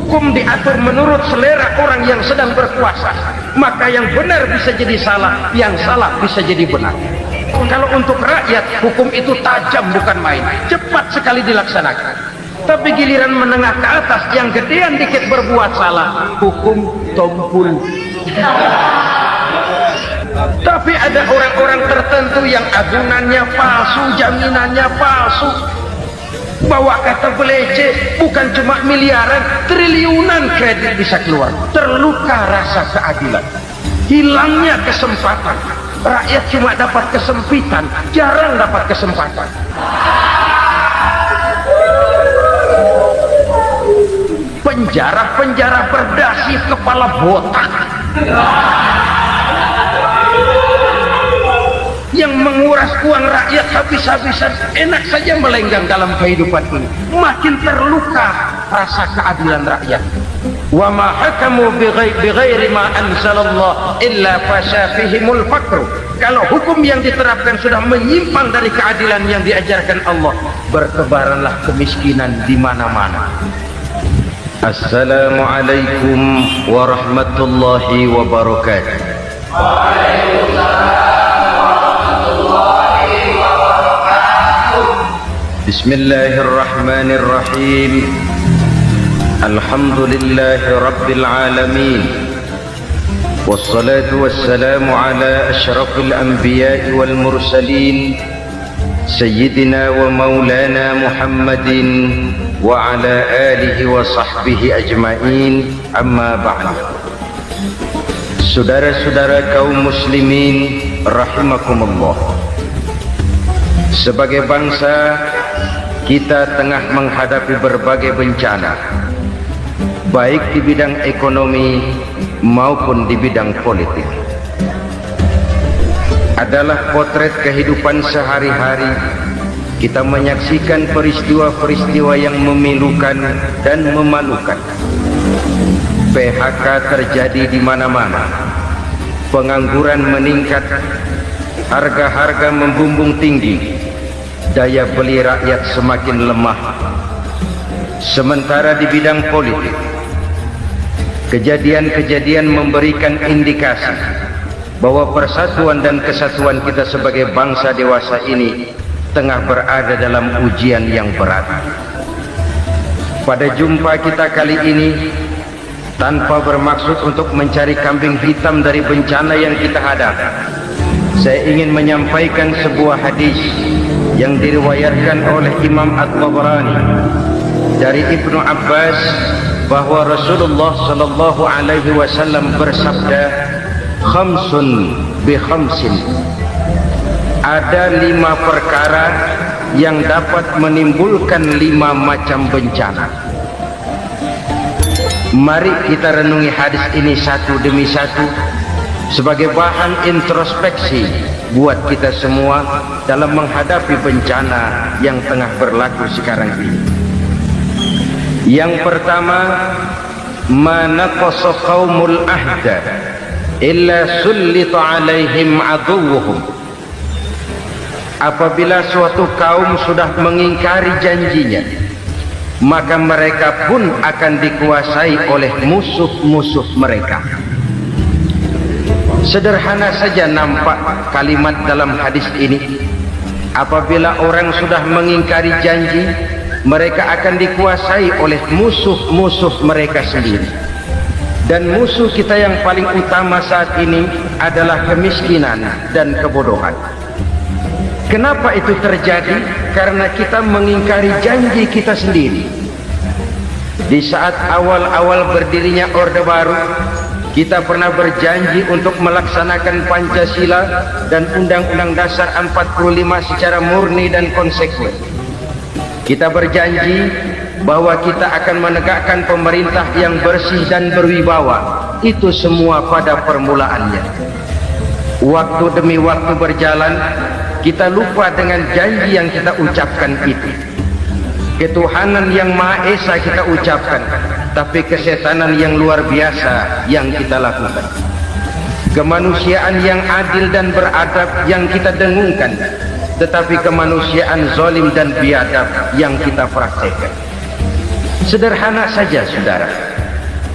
Hukum diatur menurut selera orang yang sedang berkuasa, maka yang benar bisa jadi salah, yang salah bisa jadi benar. Kalau untuk rakyat, hukum itu tajam bukan main, cepat sekali dilaksanakan. Tapi giliran menengah ke atas yang gedean dikit berbuat salah, hukum tumpul. Tapi ada orang-orang tertentu yang agunannya palsu, jaminannya palsu, bawa kata belece, bukan cuma miliaran, triliunan kredit bisa keluar. Terluka rasa keadilan, hilangnya kesempatan. Rakyat cuma dapat kesempitan, jarang dapat kesempatan. Penjara-penjara berdasi kepala botak yang menguras uang rakyat habis-habisan, enak saja melenggang dalam kehidupan ini. Makin terluka rasa keadilan rakyat. Wa ma hakamu bighairi ma anzalallah illa fasha fihimul faqr. Kalau hukum yang diterapkan sudah menyimpang dari keadilan yang diajarkan Allah, bertebaranlah kemiskinan di mana-mana. Assalamualaikum warahmatullahi wabarakatuh. Bismillahirrahmanirrahim. Alhamdulillahi rabbil alamin. Wassalatu wassalamu ala asyrafil anbiya'i wal mursalin, Sayyidina wa maulana Muhammadin wa ala alihi wa sahbihi ajma'in, amma ba'd. Saudara-saudara kaum muslimin rahimakumullah, sebagai bangsa kita tengah menghadapi berbagai bencana, baik di bidang ekonomi maupun di bidang politik. Adalah potret kehidupan sehari-hari. Kita menyaksikan peristiwa-peristiwa yang memilukan dan memalukan. PHK terjadi di mana-mana, pengangguran meningkat, harga-harga membumbung tinggi, daya beli rakyat semakin lemah. Sementara di bidang politik, kejadian-kejadian memberikan indikasi bahwa persatuan dan kesatuan kita sebagai bangsa dewasa ini tengah berada dalam ujian yang berat. Pada jumpa kita kali ini, tanpa bermaksud untuk mencari kambing hitam dari bencana yang kita hadapi, saya ingin menyampaikan sebuah hadis yang diriwayatkan oleh Imam At-Tabarani dari Ibnu Abbas, bahwa Rasulullah sallallahu alaihi wasallam bersabda, khamsun bi khamsin. Ada 5 perkara yang dapat menimbulkan 5 macam bencana. Mari kita renungi hadis ini satu demi satu sebagai bahan introspeksi buat kita semua dalam menghadapi bencana yang tengah berlaku sekarang ini. Yang pertama, manaqasa qaumul ahda illa sullita alaihim aduwwuhum. Apabila suatu kaum sudah mengingkari janjinya, maka mereka pun akan dikuasai oleh musuh-musuh mereka. Sederhana saja nampak kalimat dalam hadis ini. Apabila orang sudah mengingkari janji, mereka akan dikuasai oleh musuh-musuh mereka sendiri. Dan musuh kita yang paling utama saat ini adalah kemiskinan dan kebodohan. Kenapa itu terjadi? Karena kita mengingkari janji kita sendiri. Di saat awal-awal berdirinya Orde Baru, kita pernah berjanji untuk melaksanakan Pancasila dan Undang-Undang Dasar 45 secara murni dan konsekuen. Kita berjanji bahwa kita akan menegakkan pemerintah yang bersih dan berwibawa. Itu semua pada permulaannya. Waktu demi waktu berjalan, kita lupa dengan janji yang kita ucapkan itu. Ketuhanan yang Maha Esa kita ucapkan, tapi kesetanan yang luar biasa yang kita lakukan. Kemanusiaan yang adil dan beradab yang kita dengungkan, tetapi kemanusiaan zalim dan biadab yang kita praktekkan. Sederhana saja saudara,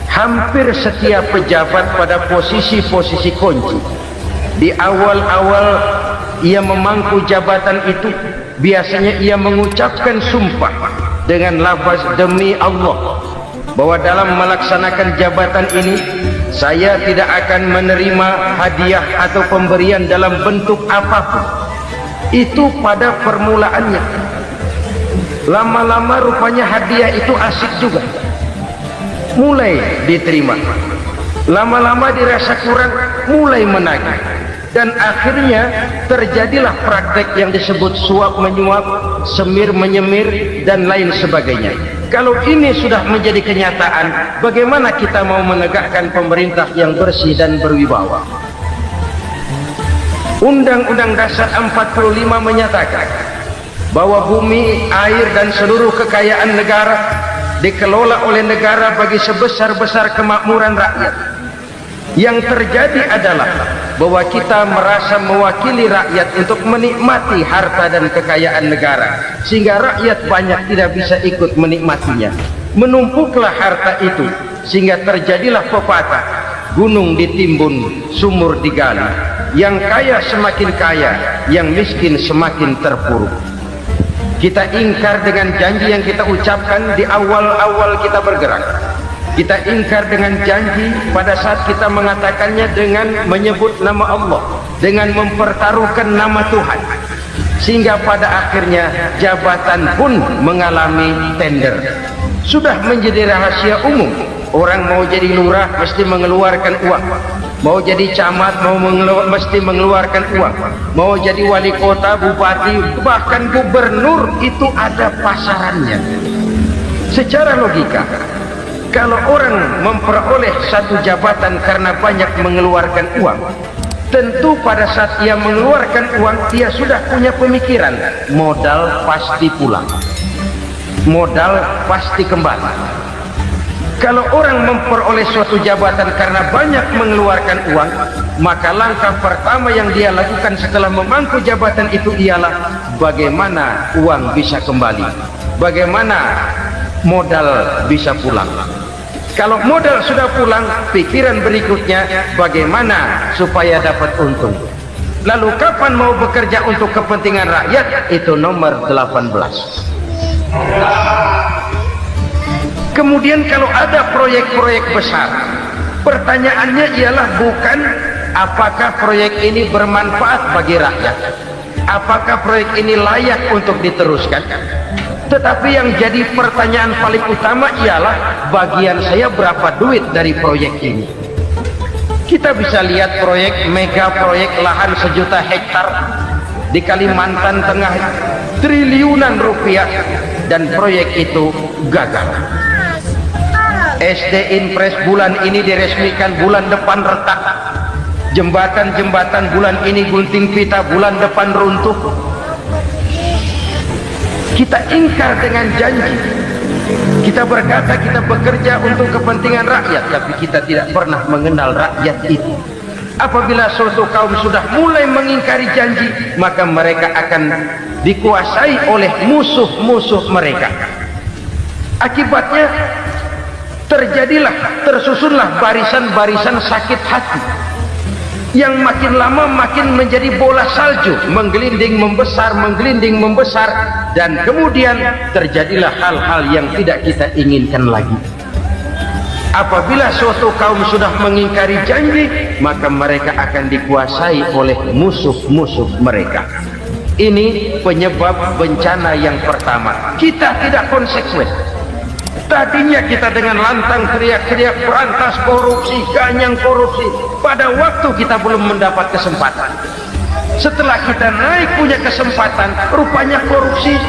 hampir setiap pejabat pada posisi-posisi kunci di awal-awal ia memangku jabatan itu, biasanya ia mengucapkan sumpah dengan lafaz demi Allah bahwa dalam melaksanakan jabatan ini saya tidak akan menerima hadiah atau pemberian dalam bentuk apapun. Itu pada permulaannya. Lama-lama rupanya hadiah itu asik juga, mulai diterima. Lama-lama dirasa kurang, mulai menagih, dan akhirnya terjadilah praktek yang disebut suap menyuap, semir menyemir, dan lain sebagainya. Kalau ini sudah menjadi kenyataan, bagaimana kita mau menegakkan pemerintah yang bersih dan berwibawa? Undang-Undang Dasar 45 menyatakan bahwa bumi, air, dan seluruh kekayaan negara dikelola oleh negara bagi sebesar-besar kemakmuran rakyat. Yang terjadi adalah bahwa kita merasa mewakili rakyat untuk menikmati harta dan kekayaan negara, sehingga rakyat banyak tidak bisa ikut menikmatinya. Menumpuklah harta itu sehingga terjadilah pepatah, gunung ditimbun, sumur digali. Yang kaya semakin kaya, yang miskin semakin terpuruk. Kita ingkar dengan janji yang kita ucapkan di awal-awal kita bergerak. Kita ingkar dengan janji pada saat kita mengatakannya dengan menyebut nama Allah, dengan mempertaruhkan nama Tuhan, sehingga pada akhirnya jabatan pun mengalami tender. Sudah menjadi rahasia umum, orang mau jadi lurah mesti mengeluarkan uang, mau jadi camat mesti mengeluarkan uang, mau jadi wali kota, bupati, bahkan gubernur, itu ada pasarannya. Secara logika, kalau orang memperoleh satu jabatan karena banyak mengeluarkan uang, tentu pada saat ia mengeluarkan uang, dia sudah punya pemikiran, modal pasti pulang, modal pasti kembali. Kalau orang memperoleh suatu jabatan karena banyak mengeluarkan uang, maka langkah pertama yang dia lakukan setelah memangku jabatan itu ialah bagaimana uang bisa kembali, bagaimana modal bisa pulang. Kalau modal sudah pulang, pikiran berikutnya bagaimana supaya dapat untung. Lalu kapan mau bekerja untuk kepentingan rakyat? Itu nomor 18. Kemudian kalau ada proyek-proyek besar, pertanyaannya ialah bukan apakah proyek ini bermanfaat bagi rakyat, apakah proyek ini layak untuk diteruskan, tetapi yang jadi pertanyaan paling utama ialah bagian saya berapa duit dari proyek ini. Kita bisa lihat proyek, mega proyek lahan 1 juta hektar di Kalimantan Tengah, triliunan rupiah, dan proyek itu gagal. SD Impres bulan ini diresmikan, bulan depan retak. Jembatan-jembatan bulan ini gunting pita, bulan depan runtuh. Kita ingkar dengan janji. Kita berkata kita bekerja untuk kepentingan rakyat, tapi kita tidak pernah mengenal rakyat itu. Apabila suatu kaum sudah mulai mengingkari janji, maka mereka akan dikuasai oleh musuh-musuh mereka. Akibatnya tersusunlah barisan-barisan sakit hati yang makin lama makin menjadi bola salju, menggelinding membesar, dan kemudian terjadilah hal-hal yang tidak kita inginkan lagi. Apabila suatu kaum sudah mengingkari janji, maka mereka akan dikuasai oleh musuh-musuh mereka. Ini penyebab bencana yang pertama. Kita tidak konsekuen. Tadinya kita dengan lantang teriak-teriak berantas korupsi, ganyang korupsi. Pada waktu kita belum mendapat kesempatan. Setelah kita naik punya kesempatan, rupanya korupsi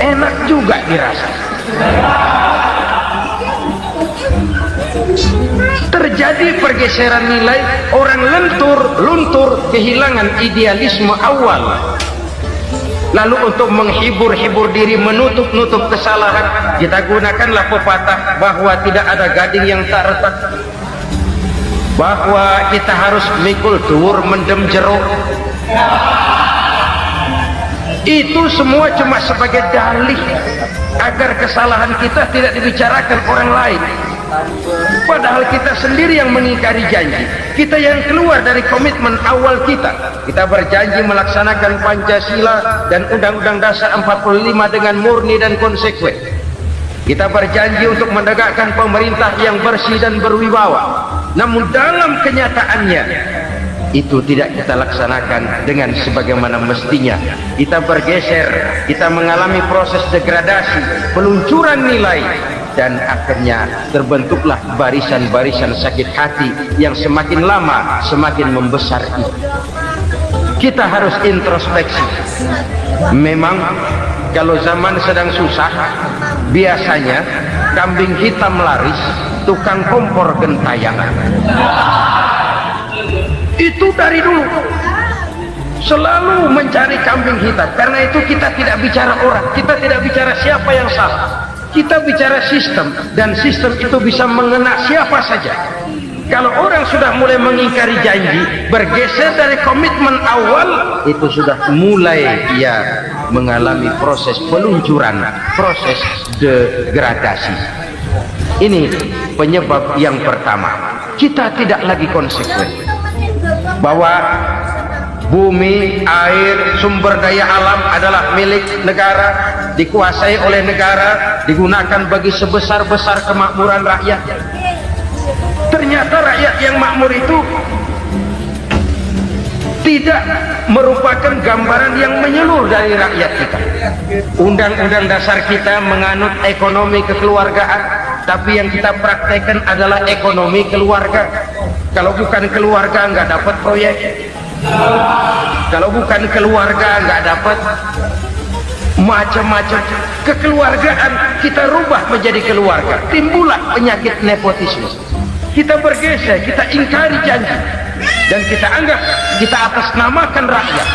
enak juga dirasa. Terjadi pergeseran nilai, orang luntur, kehilangan idealisme awal. Lalu untuk menghibur diri, menutup kesalahan, kita gunakanlah pepatah bahwa tidak ada gading yang tak retak, bahwa kita harus mikul dhuwur mendem jero. Itu semua cuma sebagai dalih agar kesalahan kita tidak dibicarakan orang lain. Padahal kita sendiri yang mengingkari janji. Kita yang keluar dari komitmen awal kita. Kita berjanji melaksanakan Pancasila dan Undang-Undang Dasar 45 dengan murni dan konsekuen. Kita berjanji untuk menegakkan pemerintah yang bersih dan berwibawa. Namun dalam kenyataannya itu tidak kita laksanakan dengan sebagaimana mestinya. Kita bergeser, kita mengalami proses degradasi, peluncuran nilai, dan akhirnya terbentuklah barisan-barisan sakit hati yang semakin lama semakin membesar itu. Kita harus introspeksi. Memang kalau zaman sedang susah, biasanya kambing hitam laris, tukang kompor gentayangan. Itu dari dulu selalu mencari kambing hitam. Karena itu kita tidak bicara orang, kita tidak bicara siapa yang salah, kita bicara sistem, dan sistem itu bisa mengena siapa saja. Kalau orang sudah mulai mengingkari janji, bergeser dari komitmen awal, itu sudah mulai dia mengalami proses peluncuran, proses degradasi. Ini penyebab yang pertama. Kita tidak lagi konsekuen bahwa bumi, air, sumber daya alam adalah milik negara, dikuasai oleh negara, digunakan bagi sebesar-besar kemakmuran rakyat. Ternyata rakyat yang makmur itu tidak merupakan gambaran yang menyeluruh dari rakyat kita. Undang-undang dasar kita menganut ekonomi kekeluargaan, tapi yang kita praktekkan adalah ekonomi keluarga. Kalau bukan keluarga nggak dapat proyek, kalau bukan keluarga nggak dapat macam-macam. Kekeluargaan kita rubah menjadi keluarga, timbullah penyakit nepotisme. Kita bergeser, kita ingkari janji, dan kita anggap kita atasnamakan rakyat.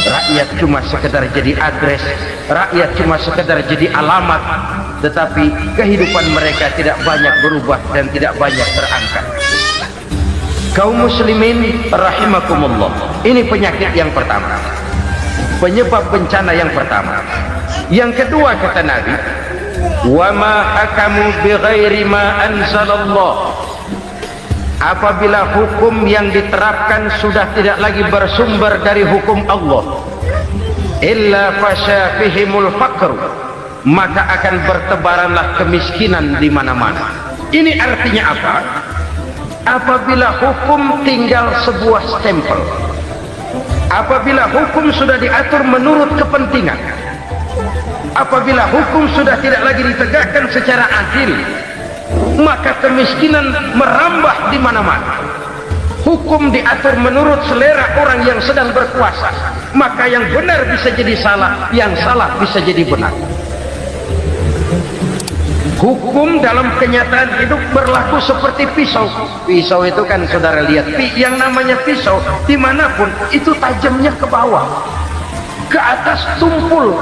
Rakyat cuma sekedar jadi adres, rakyat cuma sekedar jadi alamat, tetapi kehidupan mereka tidak banyak berubah dan tidak banyak terangkat. Kaum muslimin rahimakumullah, ini penyakit yang pertama, penyebab bencana yang pertama. Yang kedua, kata Nabi, wa ma hakamu bighairi ma anzalallah. Apabila hukum yang diterapkan sudah tidak lagi bersumber dari hukum Allah, illa fasya fihimul faqr, maka akan bertebaranlah kemiskinan di mana-mana. Ini artinya apa? Apabila hukum tinggal sebuah stempel, apabila hukum sudah diatur menurut kepentingan, apabila hukum sudah tidak lagi ditegakkan secara adil, maka kemiskinan merambah di mana-mana. Hukum diatur menurut selera orang yang sedang berkuasa, maka yang benar bisa jadi salah, yang salah bisa jadi benar. Hukum dalam kenyataan hidup berlaku seperti pisau. Pisau itu kan saudara lihat, yang namanya pisau dimanapun itu tajamnya ke bawah, ke atas tumpul.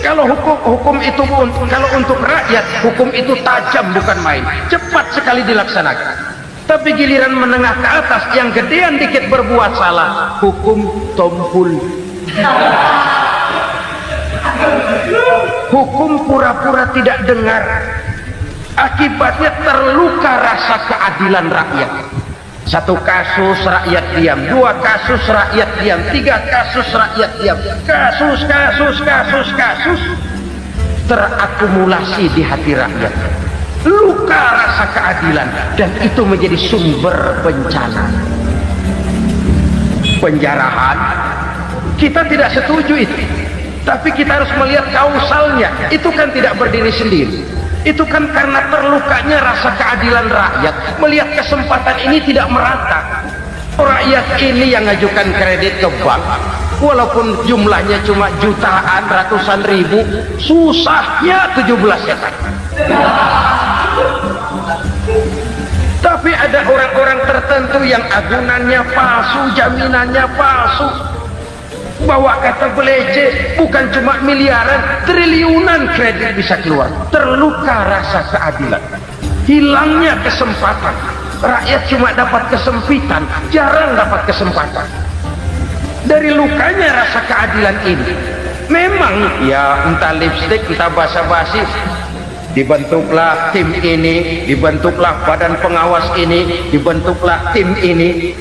Kalau hukum itu, kalau untuk rakyat, hukum itu tajam bukan main, cepat sekali dilaksanakan. Tapi giliran menengah ke atas, yang gedean dikit berbuat salah, hukum tumpul. Hukum pura-pura tidak dengar, akibatnya terluka rasa keadilan rakyat. Satu kasus rakyat diam, dua kasus rakyat diam, tiga kasus rakyat diam, kasus terakumulasi di hati rakyat, luka rasa keadilan, dan itu menjadi sumber bencana. Penjarahan kita tidak setuju itu, tapi kita harus melihat kausalnya. Itu kan tidak berdiri sendiri, itu kan karena terlukanya rasa keadilan rakyat. Melihat kesempatan ini tidak merata, rakyat ini yang ngajukan kredit ke bank, walaupun jumlahnya cuma jutaan, ratusan ribu, susahnya 17 juta. Tapi ada orang-orang tertentu yang agunannya palsu, jaminannya palsu, bawa kata belece, bukan cuma miliaran, triliunan kredit bisa keluar. Terluka rasa keadilan, hilangnya kesempatan. Rakyat cuma dapat kesempitan, jarang dapat kesempatan. Dari lukanya rasa keadilan ini, Memang ya, entah lipstick, entah basa-basi, dibentuklah tim ini, dibentuklah badan pengawas ini, dibentuklah tim ini.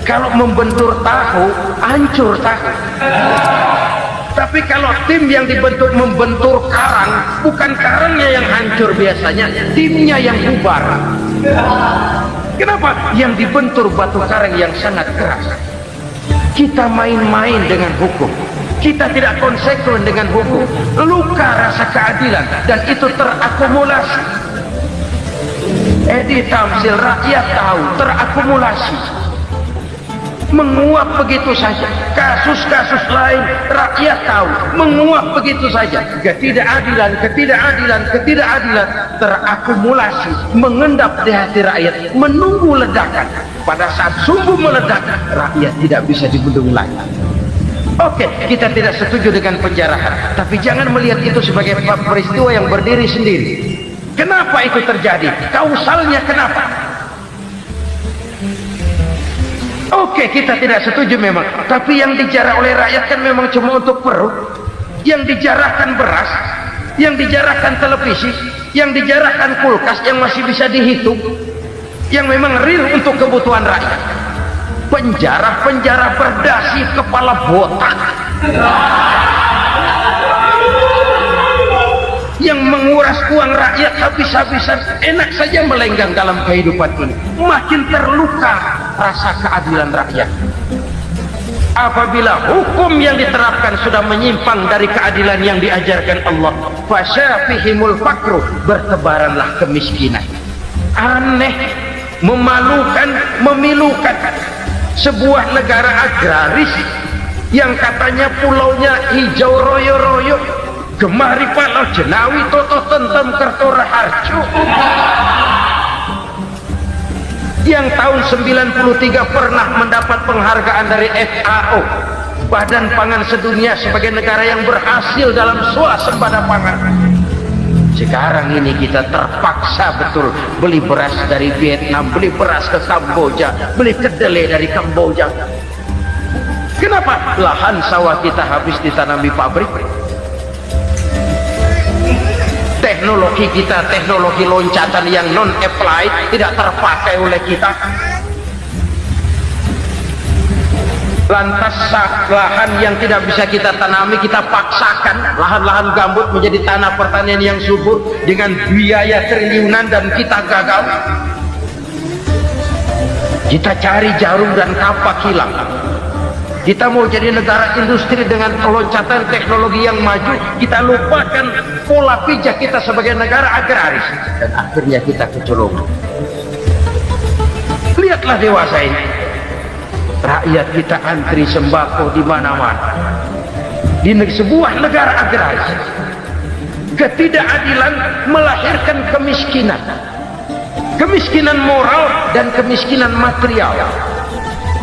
Kalau membentur tahu, hancur tahu. Tapi kalau tim yang dibentuk membentur karang, bukan karangnya yang hancur biasanya, timnya yang bubar. Kenapa? Yang dibentur batu karang yang sangat keras. Kita main-main dengan hukum, kita tidak konsekuen dengan hukum, luka rasa keadilan, dan itu terakumulasi. Edi Tamsil, rakyat tahu, terakumulasi, menguap begitu saja. Kasus-kasus lain rakyat tahu, menguap begitu saja. Ketidakadilan terakumulasi, mengendap di hati rakyat, menunggu ledakan. Pada saat sungguh meledak, rakyat tidak bisa dibendung lagi. Oke, kita tidak setuju dengan penjarahan, tapi jangan melihat itu sebagai peristiwa yang berdiri sendiri. Kenapa itu terjadi? Kausalnya kenapa? Oke, kita tidak setuju memang, tapi yang dijarah oleh rakyat kan memang cuma untuk perut. Yang dijarahkan beras, yang dijarahkan televisi, yang dijarahkan kulkas yang masih bisa dihitung, yang memang real untuk kebutuhan rakyat. Penjara-penjara berdasi kepala botak yang menguras uang rakyat habis-habisan, enak saja melenggang dalam kehidupan ini. Makin terluka rasa keadilan rakyat. Apabila hukum yang diterapkan sudah menyimpang dari keadilan yang diajarkan Allah, fasyafihimul fakru, bertebaranlah kemiskinan. Aneh, memalukan, memilukan. Sebuah negara agraris yang katanya pulaunya hijau royo-royo, gemari palau jenawi toto tentem kertora harjo, yang tahun 93 pernah mendapat penghargaan dari FAO, Badan Pangan Sedunia, sebagai negara yang berhasil dalam swasembada pangan. Sekarang ini kita terpaksa betul beli beras dari Vietnam, beli beras ke Kamboja, beli kedelai dari Kamboja. Kenapa? Lahan sawah kita habis ditanami pabrik. Teknologi kita, teknologi loncatan yang non-applied, tidak terpakai oleh kita. Lantas lahan yang tidak bisa kita tanami, kita paksakan lahan-lahan gambut menjadi tanah pertanian yang subur dengan biaya triliunan, dan kita gagal. Kita cari jarum dan kapak hilang. Kita mau jadi negara industri dengan loncatan teknologi yang maju, kita lupakan pola pijak kita sebagai negara agraris, dan akhirnya kita kecolongan. Lihatlah dewasa ini, rakyat kita antri sembako di mana-mana. Di sebuah negara agraris, ketidakadilan melahirkan kemiskinan, kemiskinan moral dan kemiskinan material.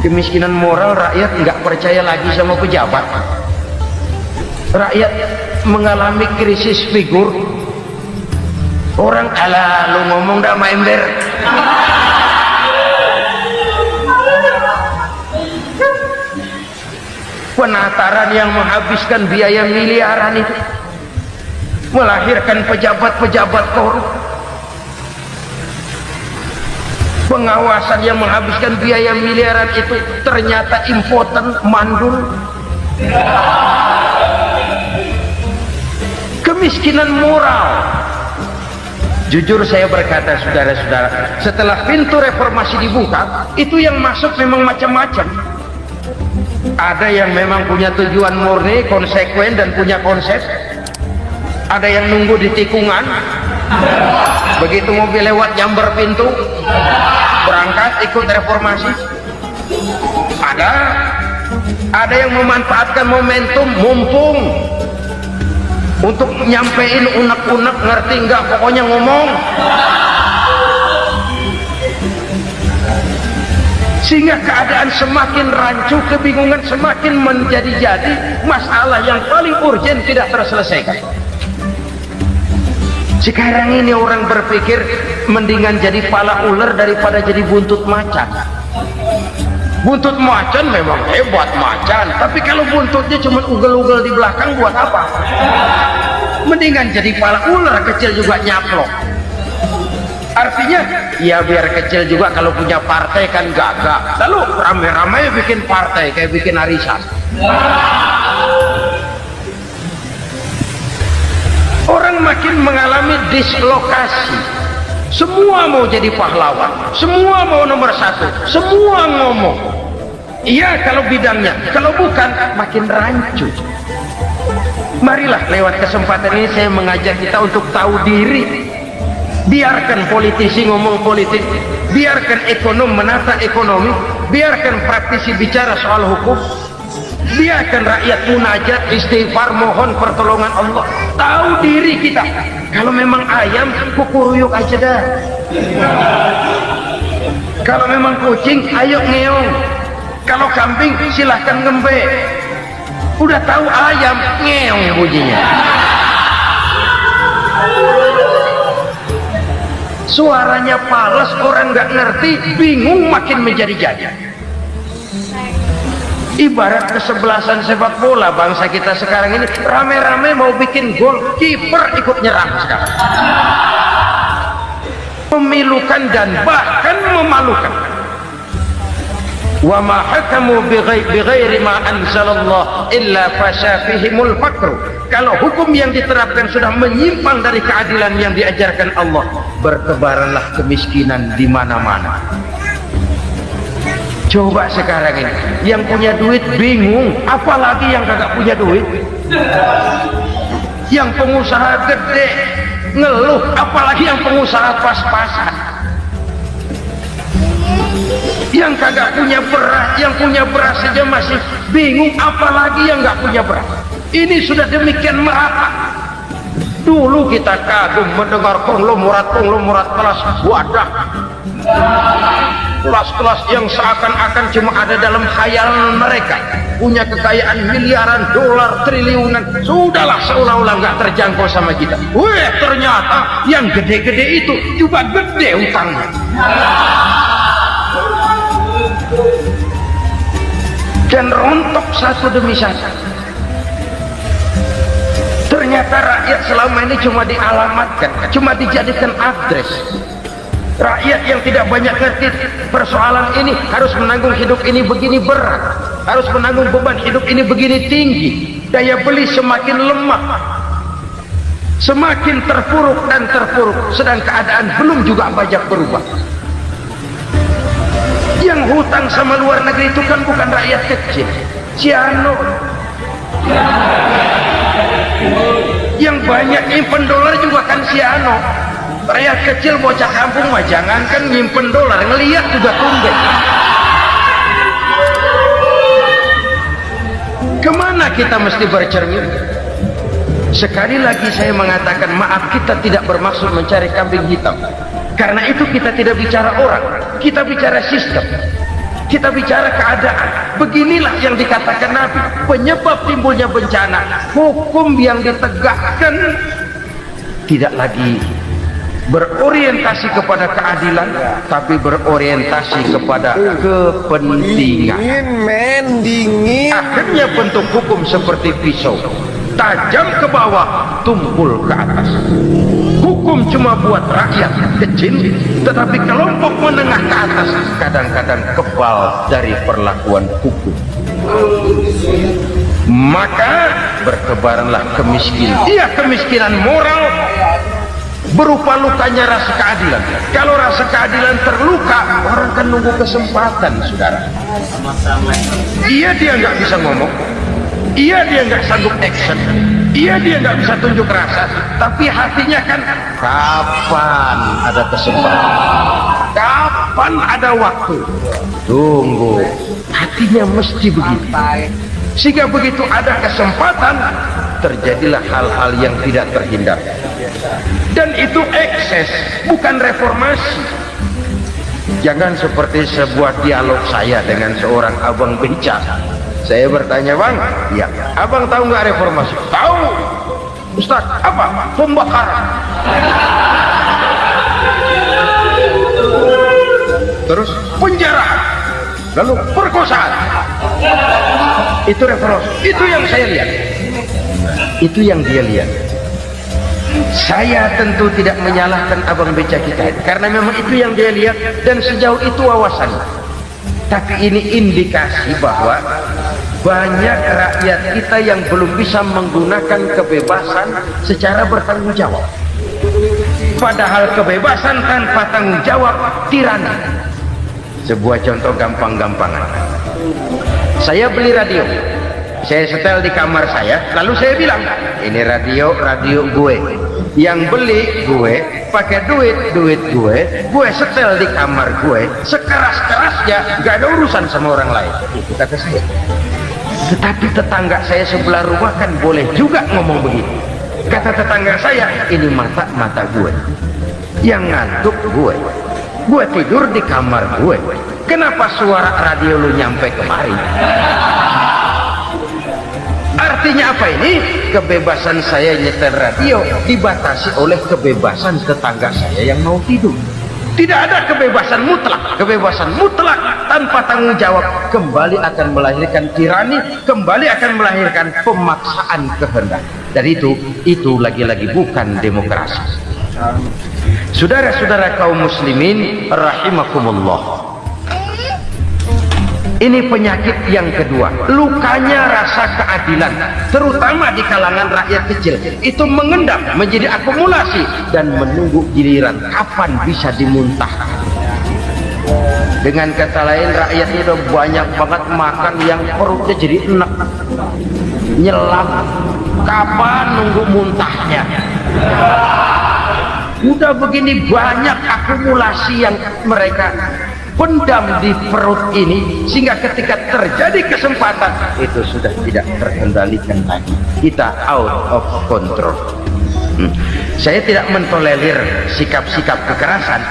Kemiskinan moral, rakyat nggak percaya lagi sama pejabat. Rakyat mengalami krisis figur. Orang, ala lu ngomong dah ember. Penataran yang menghabiskan biaya miliaran itu melahirkan pejabat-pejabat korup. Pengawasan yang menghabiskan biaya miliaran itu ternyata impoten, mandul. Kemiskinan moral. Jujur saya berkata, saudara-saudara, setelah pintu reformasi dibuka, itu yang masuk memang macam-macam. Ada yang memang punya tujuan murni, konsekuen, dan punya konsep. Ada yang nunggu di tikungan, begitu mobil lewat nyamber pintu, berangkat ikut reformasi. Ada yang memanfaatkan momentum, mumpung, untuk nyampein unek-unek, ngerti nggak, pokoknya ngomong. Sehingga keadaan semakin rancu, kebingungan semakin menjadi-jadi, masalah yang paling urgen tidak terselesaikan. Sekarang ini orang berpikir mendingan jadi pala ular daripada jadi buntut macan. Buntut macan memang hebat macan, tapi kalau buntutnya cuma ugel-ugel di belakang buat apa? Mendingan jadi pala ular kecil juga nyaplok. Artinya ya biar kecil juga kalau punya partai kan gagah. Lalu rame-rame bikin partai kayak bikin arisan. Orang makin mengalami dislokasi. Semua mau jadi pahlawan, semua mau nomor satu, semua ngomong. Iya kalau bidangnya, kalau bukan makin rancu. Marilah lewat kesempatan ini saya mengajak kita untuk tahu diri. Biarkan politisi ngomong politik, biarkan ekonom menata ekonomi, biarkan praktisi bicara soal hukum, biarkan rakyat munajat, istighfar, mohon pertolongan Allah. Tahu diri kita. Kalau memang ayam, kukuruyuk aja dah. Kalau memang kucing, ayo ngeong. Kalau kambing, silahkan ngembe. Udah tahu ayam, ngeong bunyinya. Suaranya palas, orang nggak ngerti, bingung, makin menjadi-jadi. Ibarat kesebelasan sepak bola bangsa kita sekarang ini, rame-rame mau bikin gol, kiper ikut nyerang sekarang. Memilukan dan bahkan memalukan. Wa ma hakamu bighairi ma anzalallah illa fasafihimul fakru. Kalau hukum yang diterapkan sudah menyimpang dari keadilan yang diajarkan Allah, bertebaranlah kemiskinan di mana-mana. Coba sekarang ini yang punya duit bingung, apalagi yang kagak punya duit. Yang pengusaha gede ngeluh, apalagi yang pengusaha pas-pasan. Yang kagak punya beras, yang punya beras saja masih bingung, apalagi yang nggak punya beras. Ini sudah demikian merata. Dulu kita kagum mendengar konglomerat kelas wadah, kelas-kelas yang seakan-akan cuma ada dalam khayalan mereka, punya kekayaan miliaran dolar, triliunan. Sudahlah, seolah-olah nggak terjangkau sama kita. Weh, ternyata yang gede-gede itu juga gede utangnya. Dan rontok satu demi satu. Ternyata rakyat selama ini cuma dialamatkan, cuma dijadikan address. Rakyat yang tidak banyak ngerti persoalan ini harus menanggung hidup ini begini berat, harus menanggung beban hidup ini begini tinggi, daya beli semakin lemah, semakin terpuruk dan terpuruk, sedang keadaan belum juga banyak berubah. Yang hutang sama luar negeri itu kan bukan rakyat kecil, Ciano. Yang banyak nyimpen dolar juga kan Ciano. Rakyat kecil bocah kampung mah jangankan nyimpen dolar, ngelihat juga tumben. Kemana kita mesti bercermin? Sekali lagi saya mengatakan maaf, kita tidak bermaksud mencari kambing hitam. Karena itu kita tidak bicara orang, kita bicara sistem, kita bicara keadaan. Beginilah yang dikatakan Nabi, penyebab timbulnya bencana, hukum yang ditegakkan tidak lagi berorientasi kepada keadilan, tapi berorientasi kepada kepentingan. Dingin. Akhirnya bentuk hukum seperti pisau, tajam ke bawah, tumpul ke atas. Hukum cuma buat rakyat kecil, tetapi kelompok menengah ke atas kadang-kadang kebal dari perlakuan hukum. Maka bertebaranlah kemiskinan. Iya, kemiskinan moral berupa lukanya rasa keadilan. Kalau rasa keadilan terluka, orang kan nunggu kesempatan, saudara. Iya, dia nggak bisa ngomong, iya dia nggak sanggup action, iya dia nggak bisa tunjuk rasa, tapi hatinya kan kapan ada kesempatan, kapan ada waktu, tunggu. Hatinya mesti begitu, sehingga begitu ada kesempatan terjadilah hal-hal yang tidak terhindar. Dan itu ekses, bukan reformasi. Jangan seperti sebuah dialog saya dengan seorang abang beca. Saya bertanya, bang, ya, abang tahu nggak reformasi? Tahu, Ustaz. Apa? Pembakaran. Terus penjara. lalu perkosaan. Itu revolusi. Itu yang saya lihat. Itu yang dia lihat. Saya tentu tidak menyalahkan abang beca kita karena memang itu yang dia lihat dan sejauh itu wawasannya. Tapi ini indikasi bahwa banyak rakyat kita yang belum bisa menggunakan kebebasan secara bertanggung jawab. Padahal kebebasan tanpa tanggung jawab tirani. Sebuah contoh gampang-gampangan. Saya beli radio, saya setel di kamar saya, lalu saya bilang, ini radio gue. Yang beli gue, pakai duit gue setel di kamar gue, sekeras-kerasnya, gak ada urusan sama orang lain. Itu kata saya. Tetapi tetangga saya sebelah rumah kan boleh juga ngomong begitu. Kata tetangga saya, ini mata gue, yang ngantuk gue tidur di kamar gue, kenapa suara radio lu nyampe kemari? Artinya apa ini? Kebebasan saya nyetel radio dibatasi oleh kebebasan tetangga saya yang mau tidur. Tidak ada kebebasan mutlak. Kebebasan mutlak tanpa tanggung jawab kembali akan melahirkan tirani, kembali akan melahirkan pemaksaan kehendak. Dan itu lagi-lagi bukan demokrasi. Saudara-saudara kaum muslimin rahimakumullah. Ini penyakit yang kedua, lukanya rasa keadilan, terutama di kalangan rakyat kecil. Itu mengendap menjadi akumulasi dan menunggu giliran kapan bisa dimuntahkan. Dengan kata lain, rakyat itu udah banyak banget makan yang perutnya jadi enak, nyelam, kapan nunggu muntahnya. Udah begini banyak akumulasi yang mereka pendam di perut ini, sehingga ketika terjadi kesempatan itu sudah tidak terkendalikan lagi. Kita out of control. Saya tidak mentolerir sikap-sikap kekerasan.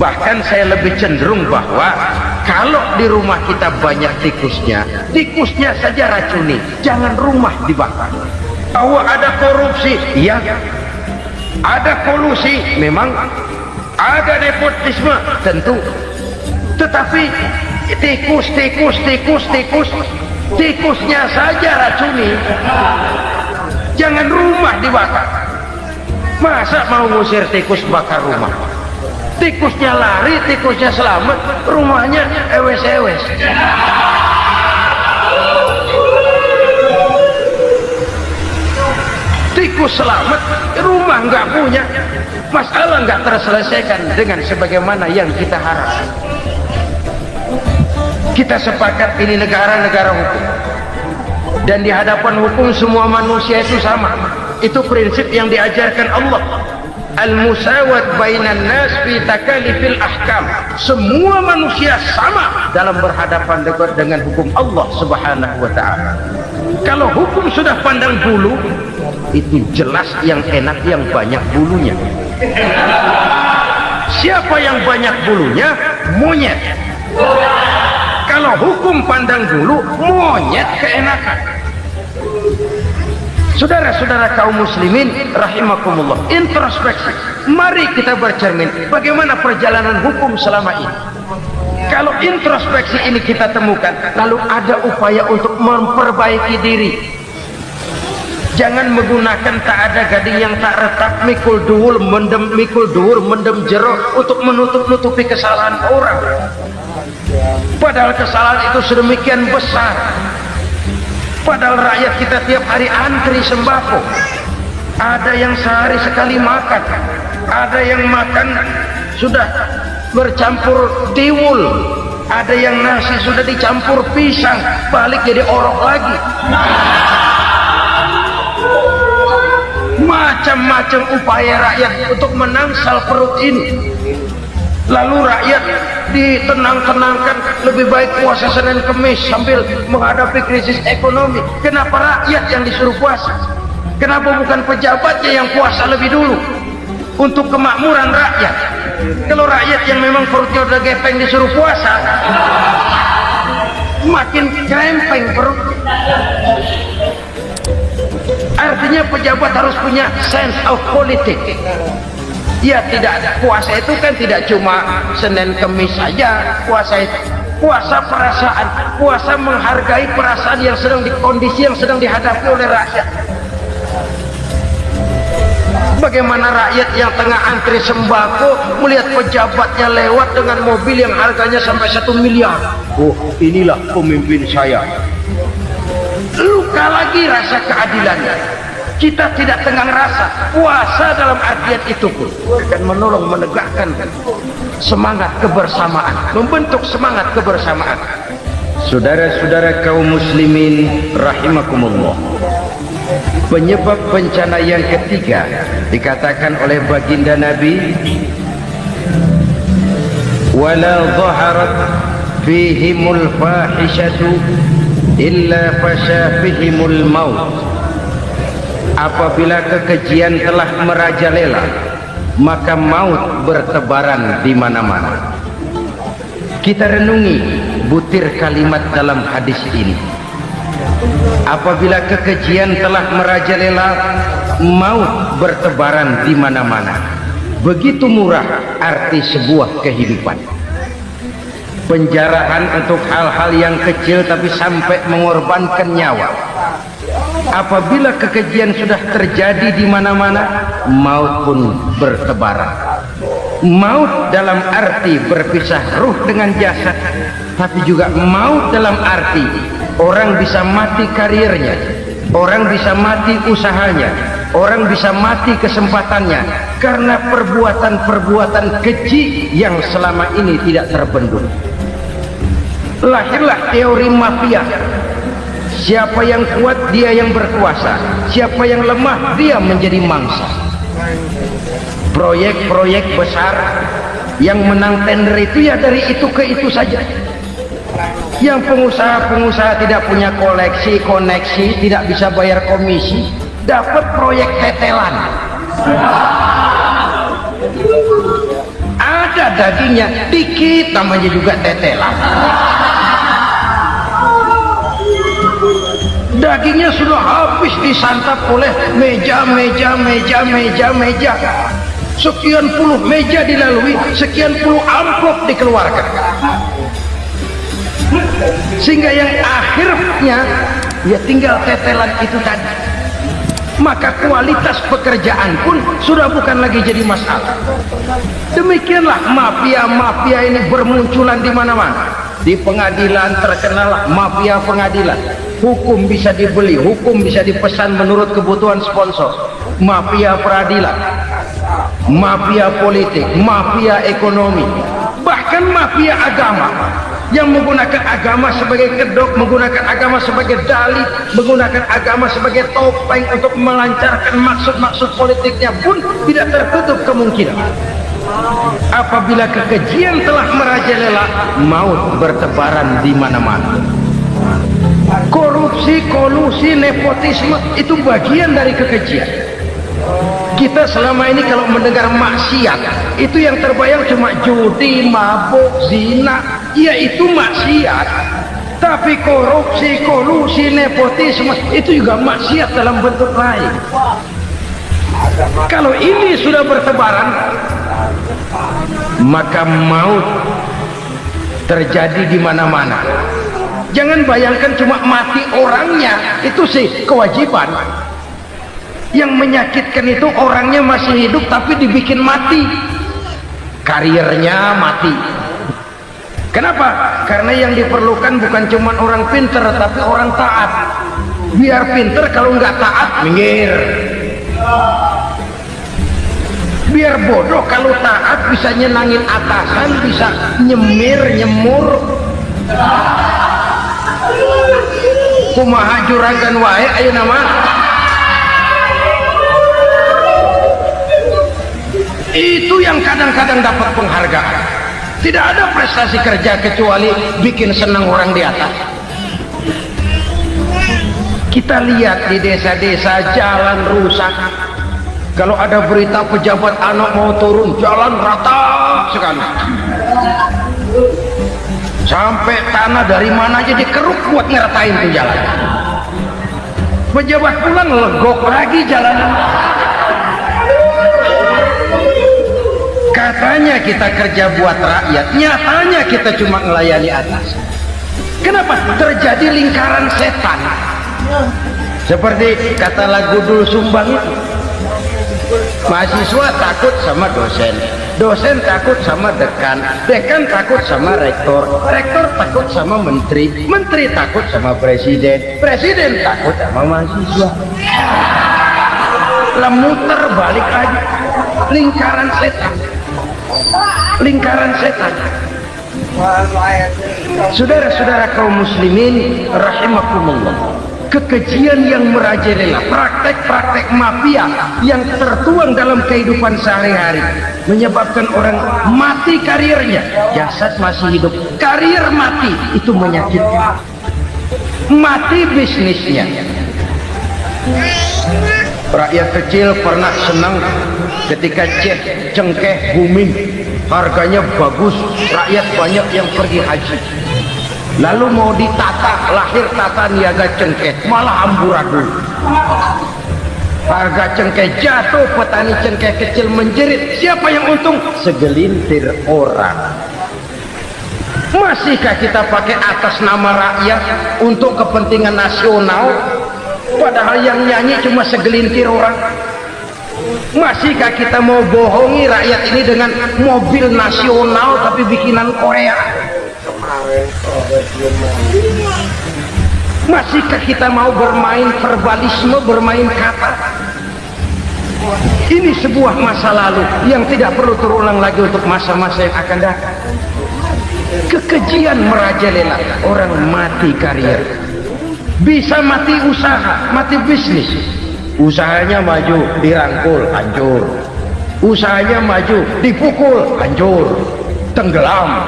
Bahkan saya lebih cenderung bahwa kalau di rumah kita banyak tikusnya saja racuni, jangan rumah dibakar. Bahwa ada korupsi, iya. Ada kolusi, memang. Ada nepotisme, tentu. Tetapi tikusnya saja racuni, jangan rumah dibakar. Masa mau ngusir tikus bakar rumah? Tikusnya lari, tikusnya selamat, rumahnya ewes-ewes. Tikus selamat, rumah nggak punya, masalah nggak terselesaikan dengan sebagaimana yang kita harapkan. Kita sepakat ini negara hukum, dan di hadapan hukum semua manusia itu sama. Itu prinsip yang diajarkan Allah. Al-musawat bainan nas fi takalifil ahkam. Semua manusia sama dalam berhadapan dengan hukum Allah Subhanahu wa ta'ala. Kalau hukum sudah pandang bulu, itu jelas yang enak yang banyak bulunya. Siapa yang banyak bulunya? Monyet. Kalau hukum pandang bulu, monyet keenakan. Saudara-saudara kaum muslimin rahimakumullah, introspeksi. Mari kita bercermin bagaimana perjalanan hukum selama ini. Kalau introspeksi ini kita temukan, lalu ada upaya untuk memperbaiki diri. Jangan menggunakan tak ada gading yang tak retak, mikul duwul mendem jero untuk menutup-nutupi kesalahan orang. Padahal kesalahan itu sedemikian besar. Padahal rakyat kita tiap hari antri sembako. Ada yang sehari sekali makan, ada yang makan sudah bercampur tiwul, ada yang nasi sudah dicampur pisang, balik jadi orok lagi. Macam-macam upaya rakyat untuk menangsal perut ini. Lalu rakyat ditenang-tenangkan, lebih baik puasa Senin Kemis sambil menghadapi krisis ekonomi. Kenapa rakyat yang disuruh puasa? Kenapa bukan pejabatnya yang puasa lebih dulu untuk kemakmuran rakyat? Kalau rakyat yang memang perutnya udah gepeng disuruh puasa, makin krempeng perut. Artinya pejabat harus punya sense of politics. Ya, tidak ada puasa itu kan tidak cuma Senin Kemis saja puasa itu. puasa perasaan, puasa menghargai perasaan yang sedang di kondisi yang sedang dihadapi oleh rakyat. Bagaimana rakyat yang tengah antri sembako melihat pejabatnya lewat dengan mobil yang harganya sampai 1 miliar. Oh, inilah pemimpin saya. Luka lagi rasa keadilannya. Kita tidak tenggang rasa. Puasa dalam artian itu pun akan menolong menegakkan semangat kebersamaan, membentuk semangat kebersamaan. Saudara-saudara kaum muslimin rahimakumullah, penyebab bencana yang ketiga dikatakan oleh baginda Nabi, wala dhaharat fihimul fahishatu illa fasyafihimul maut. Apabila kekejian telah merajalela, maka maut bertebaran di mana-mana. Kita renungi butir kalimat dalam hadis ini. Apabila kekejian telah merajalela, maut bertebaran di mana-mana. Begitu murah arti sebuah kehidupan. Penjarahan untuk hal-hal yang kecil tapi sampai mengorbankan nyawa. Apabila kekejian sudah terjadi di mana-mana, maut pun bertebaran. Maut dalam arti berpisah ruh dengan jasad, tapi juga maut dalam arti orang bisa mati karirnya, orang bisa mati usahanya, orang bisa mati kesempatannya karena perbuatan-perbuatan keji yang selama ini tidak terbendung. Lahirlah teori mafia. Siapa yang kuat dia yang berkuasa, siapa yang lemah dia menjadi mangsa. Proyek-proyek besar yang menang tender itu ya dari itu ke itu saja. Yang pengusaha-pengusaha tidak punya koneksi, tidak bisa bayar komisi, dapat proyek tetelan. Ada dagingnya dikit, namanya juga tetelan. Dagingnya sudah habis disantap oleh meja. Sekian puluh meja dilalui, sekian puluh amplop dikeluarkan. Sehingga yang akhirnya ya tinggal tetelan itu tadi. Maka kualitas pekerjaan pun sudah bukan lagi jadi masalah. Demikianlah mafia-mafia ini bermunculan di mana-mana. Di pengadilan terkenal mafia pengadilan. Hukum bisa dibeli, hukum bisa dipesan menurut kebutuhan sponsor. Mafia peradilan, mafia politik, mafia ekonomi, bahkan mafia agama yang menggunakan agama sebagai kedok, menggunakan agama sebagai dalih, menggunakan agama sebagai topeng untuk melancarkan maksud-maksud politiknya pun tidak tertutup kemungkinan. Apabila kekejian telah merajalela, maut bertebaran di mana-mana. Korupsi, kolusi, nepotisme itu bagian dari kekejian. Kita selama ini kalau mendengar maksiat, itu yang terbayang cuma judi, mabuk, zina, ya itu maksiat. Tapi korupsi, kolusi, nepotisme itu juga maksiat dalam bentuk lain. Kalau ini sudah bertebaran, maka maut terjadi di mana-mana. Jangan bayangkan cuma mati orangnya, itu sih kewajiban. Yang menyakitkan itu orangnya masih hidup tapi dibikin mati, karirnya mati. Kenapa? Karena yang diperlukan bukan cuma orang pinter tapi orang taat. Biar pinter, kalau nggak taat minggir. Biar bodoh, kalau taat bisa nyenangin atasan, bisa nyemur. Kumaha juragan wae ayo nama. Itu yang kadang-kadang dapat penghargaan. Tidak ada prestasi kerja kecuali bikin senang orang di atas. Kita lihat di desa-desa jalan rusak. Kalau ada berita pejabat anak mau turun, jalan rata sekali. Sampai tanah dari mana aja dikeruk buat ngeratain tuh jalan. Pejabat pulang legok lagi jalanan. Katanya kita kerja buat rakyat, nyatanya kita cuma melayani atas. Kenapa? Terjadi lingkaran setan. Seperti kata lagu Dul Sumbang itu, mahasiswa takut sama dosen, dosen takut sama dekan, dekan takut sama rektor, rektor takut sama menteri, menteri takut sama presiden, presiden takut sama mahasiswa. Lah muter balik lagi, lingkaran setan, lingkaran setan. Saudara-saudara kaum muslimin rahimakumullah, kekejian yang merajalela, praktek-praktek mafia yang tertuang dalam kehidupan sehari-hari menyebabkan orang mati karirnya, jasad masih hidup, karir mati, itu menyakitkan. Mati bisnisnya. Rakyat kecil pernah senang ketika cengkeh booming, harganya bagus, rakyat banyak yang pergi haji. Lalu mau ditata, lahir tata niaga cengkeh, malah amburadul. Harga cengkeh jatuh, petani cengkeh kecil menjerit. Siapa yang untung? Segelintir orang. Masihkah kita pakai atas nama rakyat untuk kepentingan nasional, padahal yang nyanyi cuma segelintir orang? Masihkah kita mau bohongi rakyat ini dengan mobil nasional tapi bikinan Korea? Masihkah kita mau bermain verbalisme, bermain kata? Ini sebuah masa lalu yang tidak perlu terulang lagi untuk masa-masa yang akan datang. Kekejian merajalela, orang mati karir, bisa mati usaha, mati bisnis. Usahanya maju, dirangkul, hancur. Usahanya maju, dipukul, hancur, tenggelam.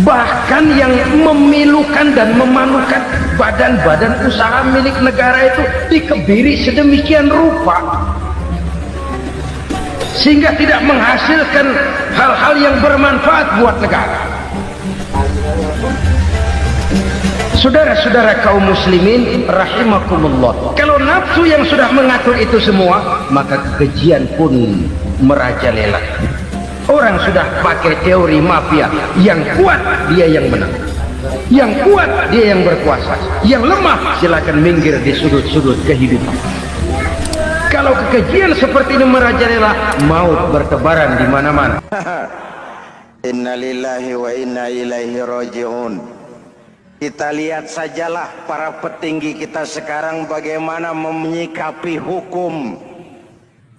Bahkan yang memilukan dan memalukan badan-badan usaha milik negara itu dikebiri sedemikian rupa sehingga tidak menghasilkan hal-hal yang bermanfaat buat negara. Saudara-saudara kaum muslimin rahimakumullah, kalau nafsu yang sudah mengatur itu semua, maka kekejian pun merajalela. Orang sudah pakai teori mafia, yang kuat dia yang menang, yang kuat dia yang berkuasa, yang lemah silakan minggir di sudut-sudut kehidupan. Kalau kekejian seperti ini merajalela, maut bertebaran di mana-mana. Innalillahi wa inna ilaihi raji'un. Kita lihat sajalah para petinggi kita sekarang bagaimana menyikapi hukum.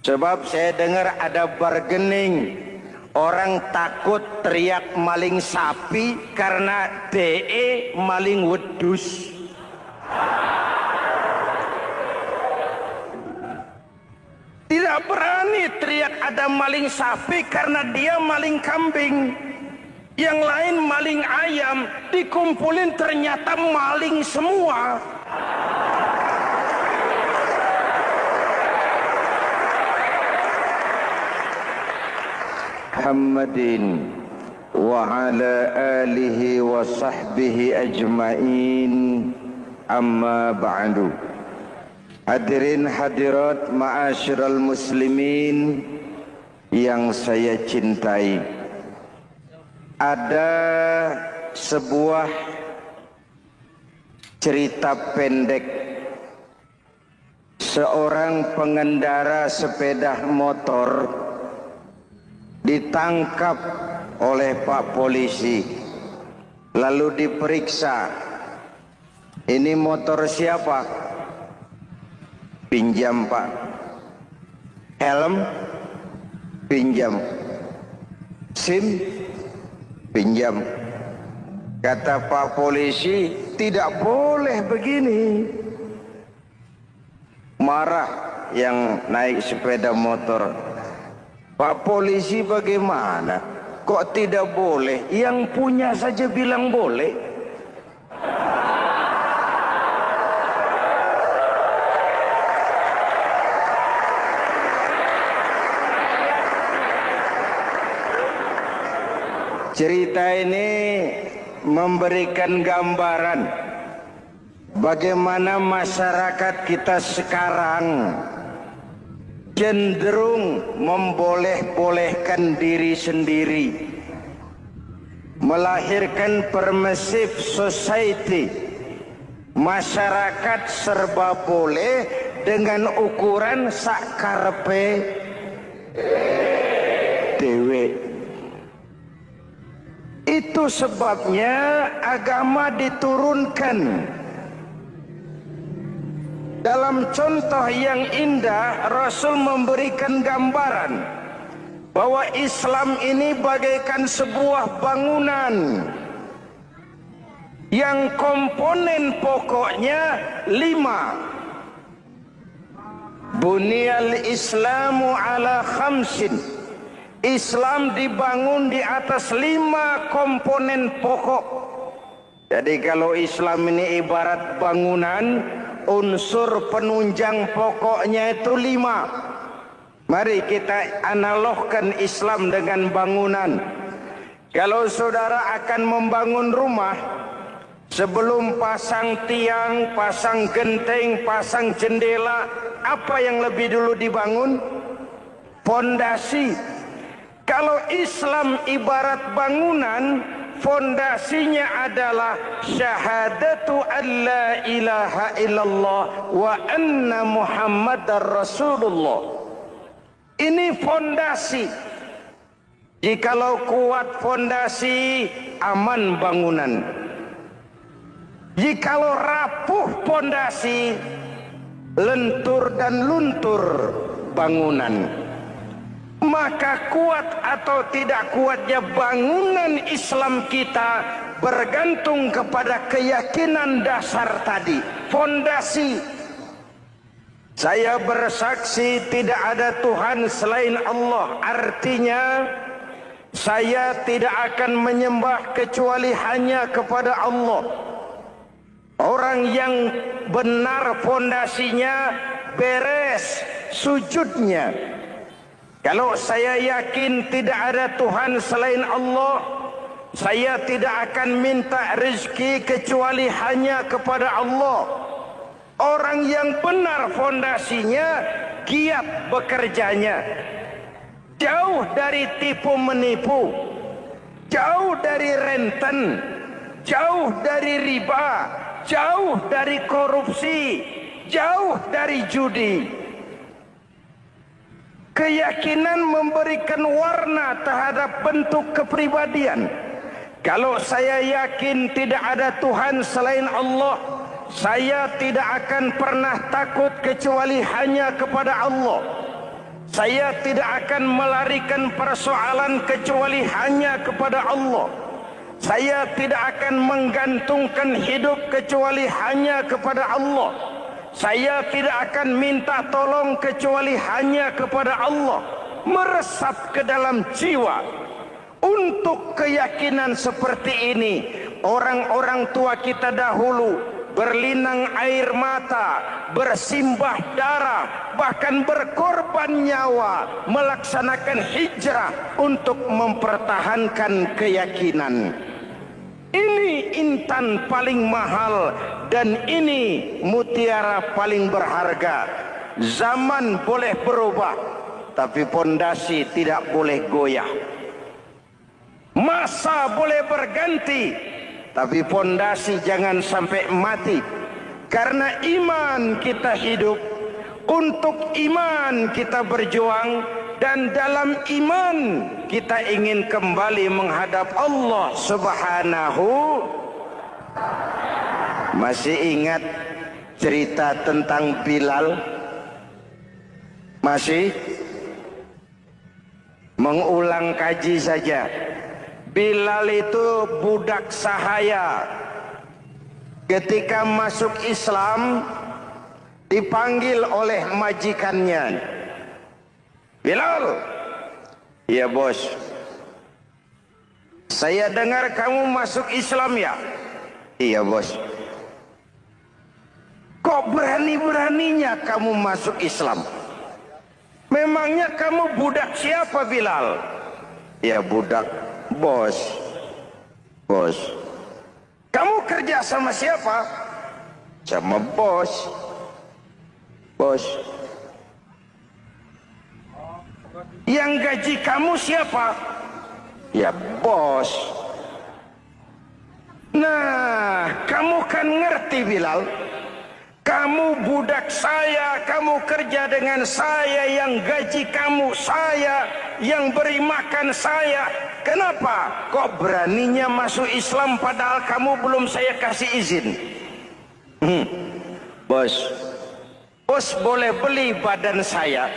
Sebab saya dengar ada bargaining, orang takut teriak maling sapi karena DE maling wedus. Tidak berani teriak ada maling sapi karena dia maling kambing. Yang lain maling ayam, dikumpulin ternyata maling semua. Muhammadin wa ala alihi wa sahbihi ajma'in, amma ba'du. Hadirin hadirat ma'asyiral muslimin yang saya cintai, ada sebuah cerita pendek. Seorang pengendara sepeda motor ditangkap oleh Pak Polisi, lalu diperiksa. Ini motor siapa? Pinjam Pak. Helm? Pinjam. SIM? Pinjam. Kata Pak Polisi, tidak boleh begini. Marah yang naik sepeda motor. Pak Polisi bagaimana? Kok tidak boleh? Yang punya saja bilang boleh. Cerita ini memberikan gambaran bagaimana masyarakat kita sekarang cenderung memboleh-bolehkan diri sendiri, melahirkan permissive society, masyarakat serba boleh dengan ukuran sakarepe dewe. Itu sebabnya agama diturunkan. Dalam contoh yang indah, Rasul memberikan gambaran bahwa Islam ini bagaikan sebuah bangunan yang komponen pokoknya 5. Bunyal Islamu ala khamsin. Islam dibangun di atas 5 komponen pokok. Jadi kalau Islam ini ibarat bangunan, unsur penunjang pokoknya itu 5. Mari kita analogkan Islam dengan bangunan. Kalau saudara akan membangun rumah, sebelum pasang tiang, pasang genteng, pasang jendela, apa yang lebih dulu dibangun? Fondasi. Kalau Islam ibarat bangunan, fondasinya adalah syahadatu an la ilaha illallah wa anna muhammadar rasulullah. Ini fondasi. Jikalau kuat fondasi, aman bangunan. Jikalau rapuh fondasi, lentur dan luntur bangunan. Maka kuat atau tidak kuatnya bangunan Islam kita bergantung kepada keyakinan dasar tadi, fondasi. Saya bersaksi tidak ada Tuhan selain Allah. Artinya saya tidak akan menyembah kecuali hanya kepada Allah. Orang yang benar fondasinya beres sujudnya. Kalau saya yakin tidak ada Tuhan selain Allah, saya tidak akan minta rezeki kecuali hanya kepada Allah. Orang yang benar fondasinya, giat bekerjanya, jauh dari tipu menipu, jauh dari renten, jauh dari riba, jauh dari korupsi, jauh dari judi. Keyakinan memberikan warna terhadap bentuk kepribadian. Kalau saya yakin tidak ada Tuhan selain Allah, saya tidak akan pernah takut kecuali hanya kepada Allah. Saya tidak akan melarikan persoalan kecuali hanya kepada Allah. Saya tidak akan menggantungkan hidup kecuali hanya kepada Allah. Saya tidak akan minta tolong kecuali hanya kepada Allah. Meresap ke dalam jiwa. Untuk keyakinan seperti ini, orang-orang tua kita dahulu berlinang air mata, bersimbah darah, bahkan berkorban nyawa, melaksanakan hijrah untuk mempertahankan keyakinan. Ini intan paling mahal dan ini mutiara paling berharga. Zaman boleh berubah, tapi pondasi tidak boleh goyah. Masa boleh berganti, tapi pondasi jangan sampai mati. Karena iman kita hidup, untuk iman kita berjuang, dan dalam iman kita ingin kembali menghadap Allah Subhanahu. Masih ingat cerita tentang Bilal? Masih? Mengulang kaji saja. Bilal itu budak sahaya. Ketika masuk Islam, dipanggil oleh majikannya. Bilal, ya bos, saya dengar kamu masuk Islam ya? Iya bos. Kok berani-beraninya kamu masuk Islam? Memangnya kamu budak siapa Bilal? Ya budak bos. Bos. Kamu kerja sama siapa? Sama bos. Bos. Yang gaji kamu siapa? Ya bos. Nah, kamu kan ngerti Bilal. Kamu budak saya, kamu kerja dengan saya, yang gaji kamu saya, yang beri makan saya. Kenapa? Kok beraninya masuk Islam padahal kamu belum saya kasih izin? Bos, bos boleh beli badan saya,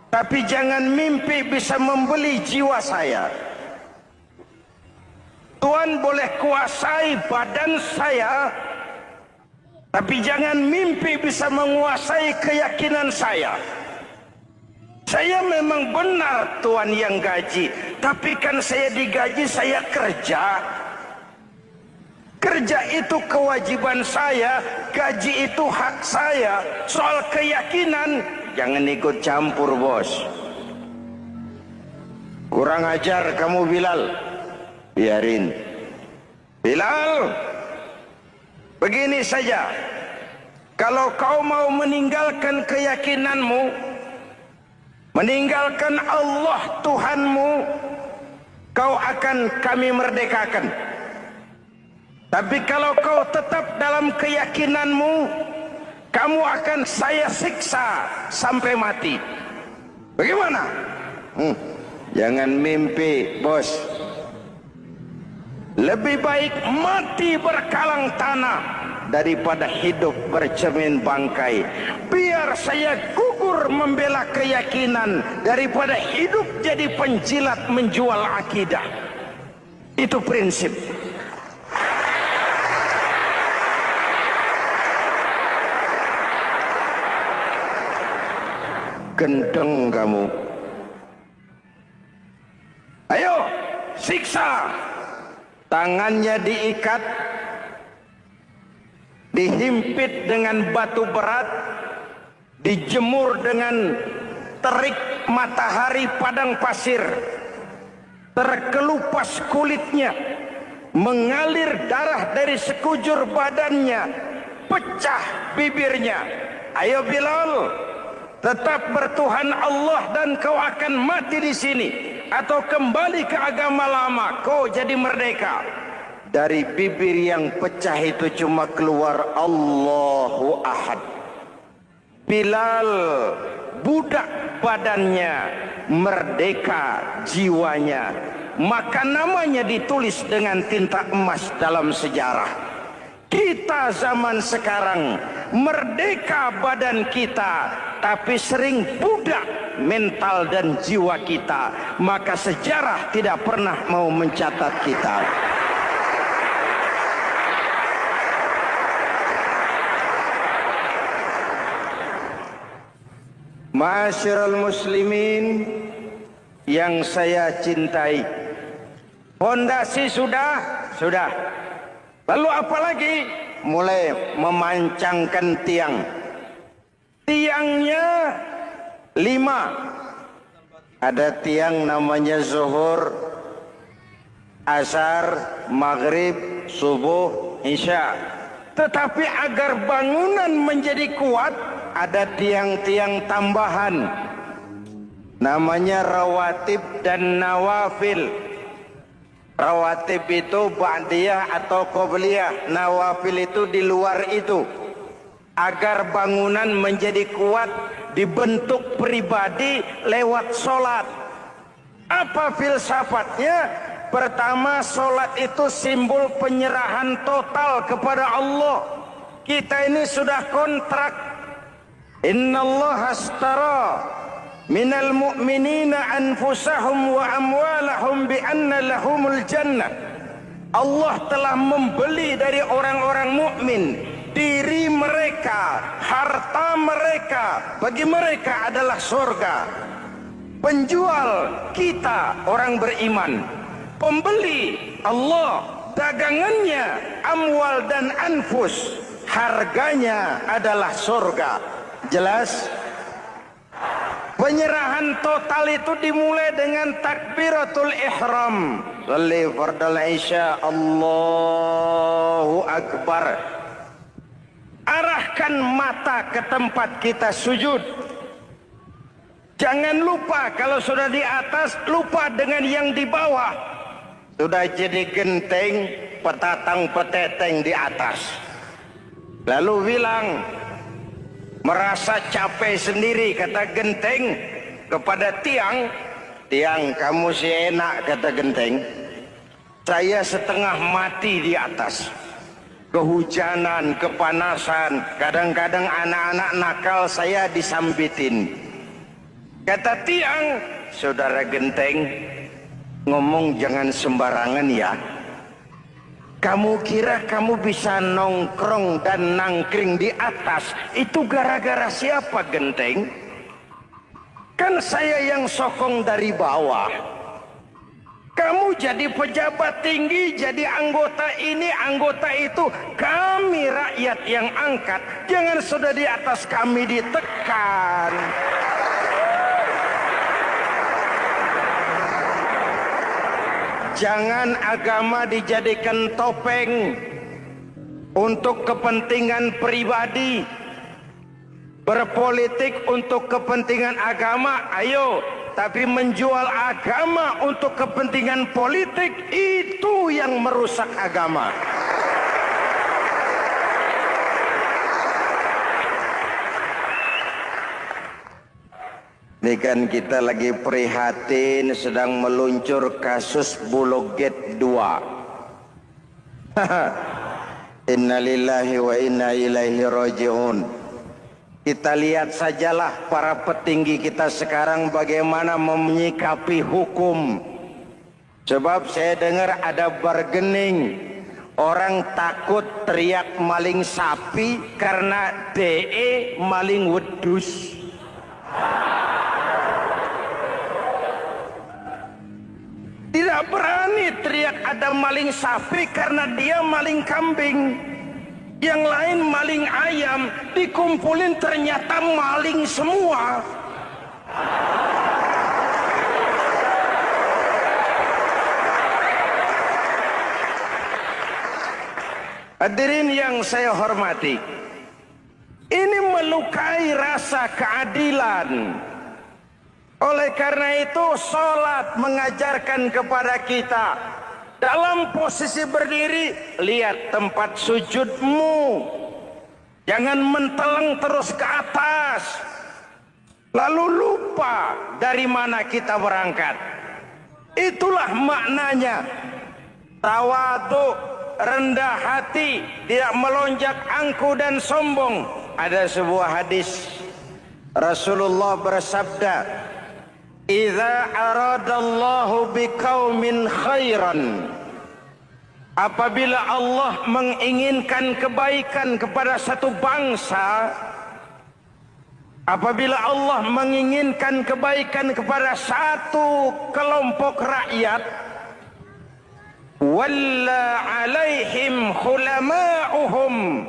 tapi jangan mimpi bisa membeli jiwa saya. Tuan boleh kuasai badan saya, tapi jangan mimpi bisa menguasai keyakinan saya. Saya memang benar Tuan yang gaji, tapi kan saya digaji, saya kerja. Kerja itu kewajiban saya, gaji itu hak saya. Soal keyakinan, jangan ikut campur bos. Kurang ajar kamu Bilal. Biarin. Bilal, begini saja, kalau kau mau meninggalkan keyakinanmu, meninggalkan Allah Tuhanmu, kau akan kami merdekakan. Tapi kalau kau tetap dalam keyakinanmu, kamu akan saya siksa sampai mati. Bagaimana? Jangan mimpi bos. Lebih baik mati berkalang tanah daripada hidup bercermin bangkai. Biar saya gugur membela keyakinan daripada hidup jadi penjilat menjual akidah. Itu prinsip. Gendeng kamu. Ayo, siksa. Tangannya diikat, dihimpit dengan batu berat, dijemur dengan terik matahari padang pasir, terkelupas kulitnya, mengalir darah dari sekujur badannya, pecah bibirnya. Ayo Bilal, tetap bertuhan Allah dan kau akan mati di sini, atau kembali ke agama lama, kau jadi merdeka. Dari bibir yang pecah itu cuma keluar Allahu Ahad. Bilal budak badannya, merdeka jiwanya, maka namanya ditulis dengan tinta emas dalam sejarah. Kita zaman sekarang merdeka badan kita, tapi sering budak mental dan jiwa kita, maka sejarah tidak pernah mau mencatat kita. Ma'asyiral muslimin yang saya cintai, fondasi sudah. Lalu apa lagi? Mulai memancangkan tiang. Tiangnya 5. Ada tiang namanya zuhur, asar, maghrib, subuh, isya. Tetapi agar bangunan menjadi kuat, ada tiang-tiang tambahan. Namanya rawatib dan nawafil. Rawatib itu ba'diyah atau qobliyah, nawafil itu di luar itu. Agar bangunan menjadi kuat, dibentuk pribadi lewat solat. Apa filsafatnya? Pertama, solat itu simbol penyerahan total kepada Allah. Kita ini sudah kontrak. Innallaha astara minal mu'minina anfusahum wa amwalahum bi anna lahumul jannah. Allah telah membeli dari orang-orang mukmin diri mereka, harta mereka, bagi mereka adalah surga. Penjual kita orang beriman, pembeli Allah, dagangannya amwal dan anfus, harganya adalah surga. Jelas? Penyerahan total itu dimulai dengan takbiratul ihram. Shalli fardal isya, Allahu Akbar. Arahkan mata ke tempat kita sujud. Jangan lupa kalau sudah di atas, lupa dengan yang di bawah. Sudah jadi genteng, petatang peteteng di atas. Lalu bilang, merasa capek sendiri, kata genteng kepada tiang. Tiang, kamu si enak, kata genteng. Saya setengah mati di atas. Kehujanan, kepanasan, kadang-kadang anak-anak nakal saya disambitin. Kata tiang, saudara genteng, ngomong jangan sembarangan ya. Kamu kira kamu bisa nongkrong dan nangkring di atas, itu gara-gara siapa genteng? Kan saya yang sokong dari bawah. Kamu jadi pejabat tinggi, jadi anggota ini, anggota itu. Kami rakyat yang angkat, jangan sudah di atas kami ditekan. Jangan agama dijadikan topeng untuk kepentingan pribadi. Berpolitik untuk kepentingan agama, ayo. Tapi menjual agama untuk kepentingan politik, itu yang merusak agama. Ini kan kita lagi prihatin sedang meluncur kasus Bulog Gate 2. Innalillahi wa inna ilaihi raji'un. Kita lihat sajalah para petinggi kita sekarang bagaimana menyikapi hukum. Sebab saya dengar ada bargaining. Orang takut teriak maling sapi karena DE maling wedus. Tidak berani teriak ada maling sapi karena dia maling kambing. Yang lain maling ayam, dikumpulin ternyata maling semua. Hadirin yang saya hormati, ini melukai rasa keadilan. Oleh karena itu, sholat mengajarkan kepada kita, dalam posisi berdiri, lihat tempat sujudmu. Jangan menteleng terus ke atas. Lalu lupa dari mana kita berangkat. Itulah maknanya. Tawadhu, rendah hati, tidak melonjak angku dan sombong. Ada sebuah hadis. Rasulullah bersabda, "Idza aradallahu biqaumin khairan." Apabila Allah menginginkan kebaikan kepada satu bangsa, apabila Allah menginginkan kebaikan kepada satu kelompok rakyat, walla alaihim khulama'uhum,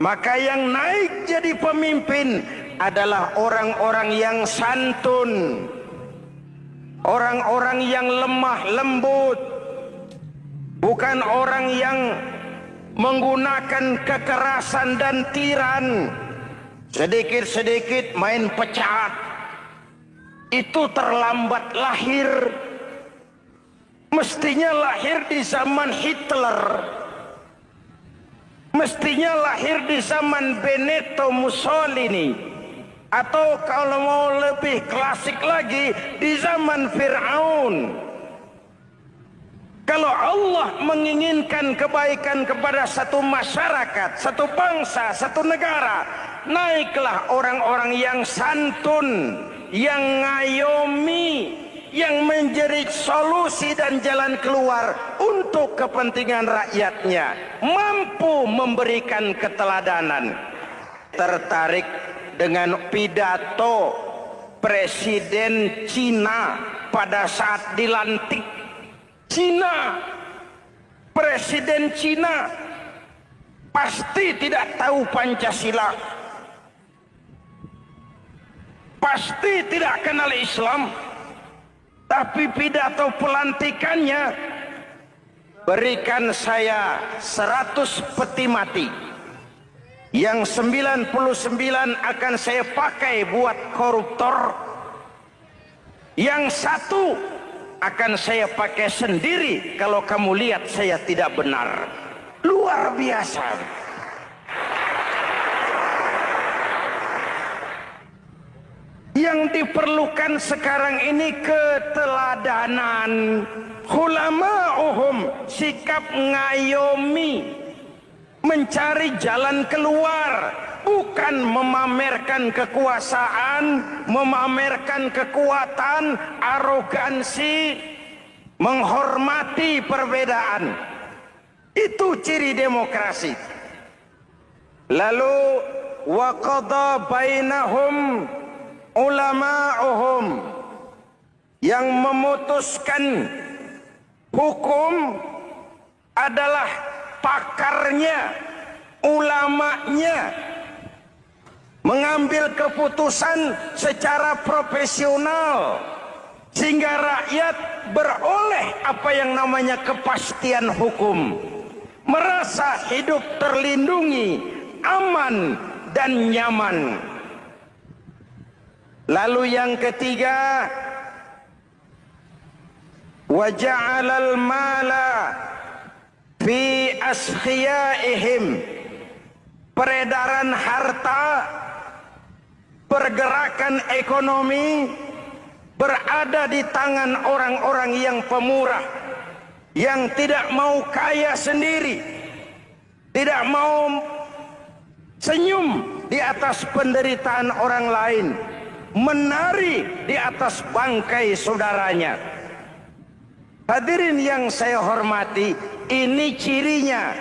maka yang naik jadi pemimpin adalah orang-orang yang santun, orang-orang yang lemah lembut, bukan orang yang menggunakan kekerasan dan tiran. Sedikit-sedikit main pecat, itu terlambat lahir. Mestinya lahir di zaman Hitler, mestinya lahir di zaman Benito Mussolini, atau kalau mau lebih klasik lagi, di zaman Fir'aun. Kalau Allah menginginkan kebaikan kepada satu masyarakat, satu bangsa, satu negara, naiklah orang-orang yang santun, yang ngayomi, yang menjadi solusi dan jalan keluar untuk kepentingan rakyatnya, mampu memberikan keteladanan. Tertarik dengan pidato Presiden Cina pada saat dilantik. Cina, Presiden Cina pasti tidak tahu Pancasila, pasti tidak kenal Islam, tapi pidato pelantikannya, berikan saya 100 peti mati, yang 99 akan saya pakai buat koruptor, Yang satu akan saya pakai sendiri kalau kamu lihat saya tidak benar. Luar biasa. Yang diperlukan sekarang ini keteladanan. Hulama'uhum, sikap ngayomi, mencari jalan keluar, bukan memamerkan kekuasaan, memamerkan kekuatan, arogansi, menghormati perbedaan. Itu ciri demokrasi. Lalu wa qada bainahum ulama'uhum, yang memutuskan hukum adalah pakarnya, ulamanya, mengambil keputusan secara profesional sehingga rakyat beroleh apa yang namanya kepastian hukum, merasa hidup terlindungi, aman dan nyaman. Lalu yang ketiga, wa ja'alal mala fi askhiyaihim, peredaran harta, pergerakan ekonomi berada di tangan orang-orang yang pemurah, yang tidak mau kaya sendiri, tidak mau senyum di atas penderitaan orang lain, menari di atas bangkai saudaranya. Hadirin yang saya hormati, ini cirinya.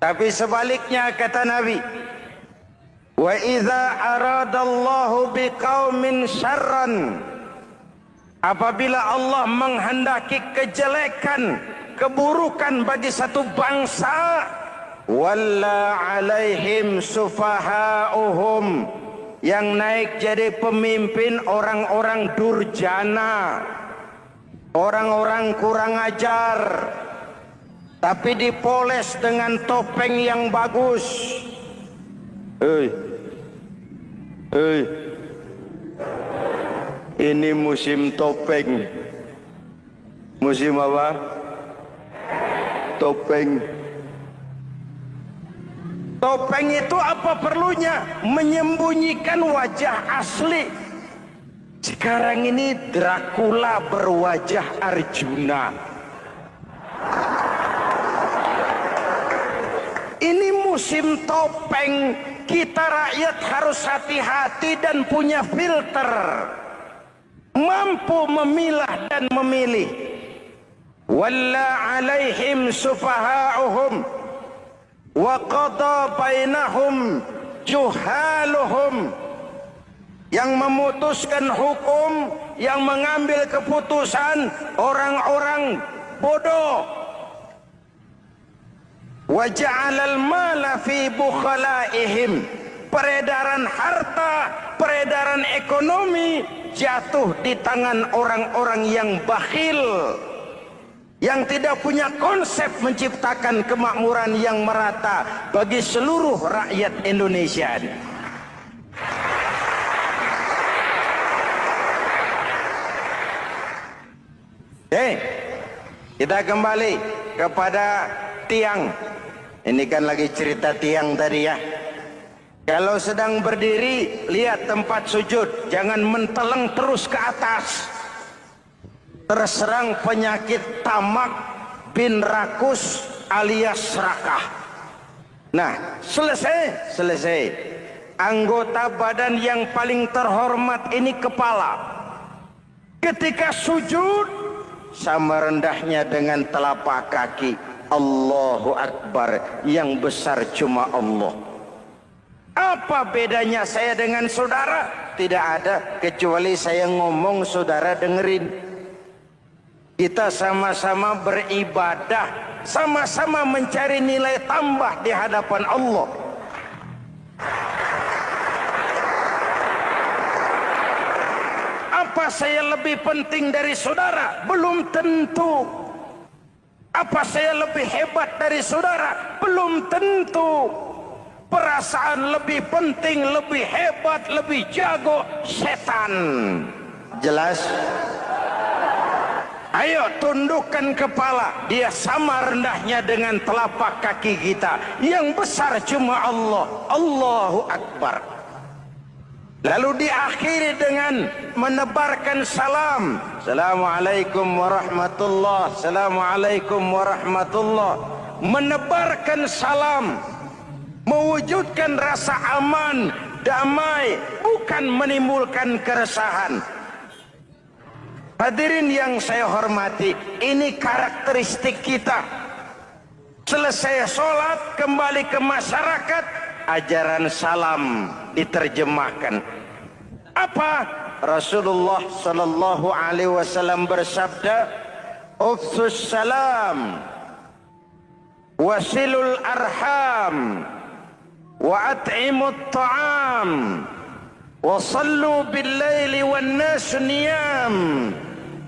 Tapi sebaliknya kata Nabi, wa idza aradallahu biqaumin syarran, apabila Allah menghendaki kejelekan, keburukan bagi satu bangsa, walla alaihim sufahauhum, yang naik jadi pemimpin orang-orang durjana, orang-orang kurang ajar, tapi dipoles dengan topeng yang bagus. Ini musim topeng. Musim apa? Topeng. Topeng itu apa perlunya? Menyembunyikan wajah asli. Sekarang ini Dracula berwajah Arjuna. Ini musim topeng. Kita rakyat harus hati-hati dan punya filter, mampu memilah dan memilih. Walla alaihim sufahauhum wa qada bainahum juhaluhum, yang memutuskan hukum, yang mengambil keputusan orang-orang bodoh. Wa ja'alal mala fi bukhalaihim, peredaran harta, peredaran ekonomi jatuh di tangan orang-orang yang bakhil, yang tidak punya konsep menciptakan kemakmuran yang merata bagi seluruh rakyat Indonesia. Kita kembali kepada tiang. Ini kan lagi cerita tiang tadi ya. Kalau sedang berdiri, lihat tempat sujud, jangan menteleng terus ke atas. Terserang penyakit tamak bin rakus alias serakah. Nah, selesai. Anggota badan yang paling terhormat ini kepala. Ketika sujud, sama rendahnya dengan telapak kaki. Allahu Akbar, yang besar cuma Allah. Apa bedanya saya dengan saudara? Tidak ada, kecuali saya ngomong saudara dengerin. Kita sama-sama beribadah, sama-sama mencari nilai tambah di hadapan Allah. Apa saya lebih penting dari saudara? Belum tentu. Apa saya lebih hebat dari saudara? Belum tentu. Perasaan lebih penting, lebih hebat, lebih jago setan. Jelas? Ayo tundukkan kepala. Dia sama rendahnya dengan telapak kaki kita. Yang besar cuma Allah. Allahu Akbar. Lalu diakhiri dengan menebarkan salam. Assalamualaikum warahmatullah. Assalamualaikum warahmatullah. Menebarkan salam. Mewujudkan rasa aman, damai, bukan menimbulkan keresahan. Hadirin yang saya hormati, ini karakteristik kita. Selesai sholat, kembali ke masyarakat, ajaran salam diterjemahkan. Apa? Rasulullah sallallahu alaihi wasallam bersabda, "Ufsus salam, wasilul arham, wa at'imut ta'am, wa sallu bil laili wan nasu niyam,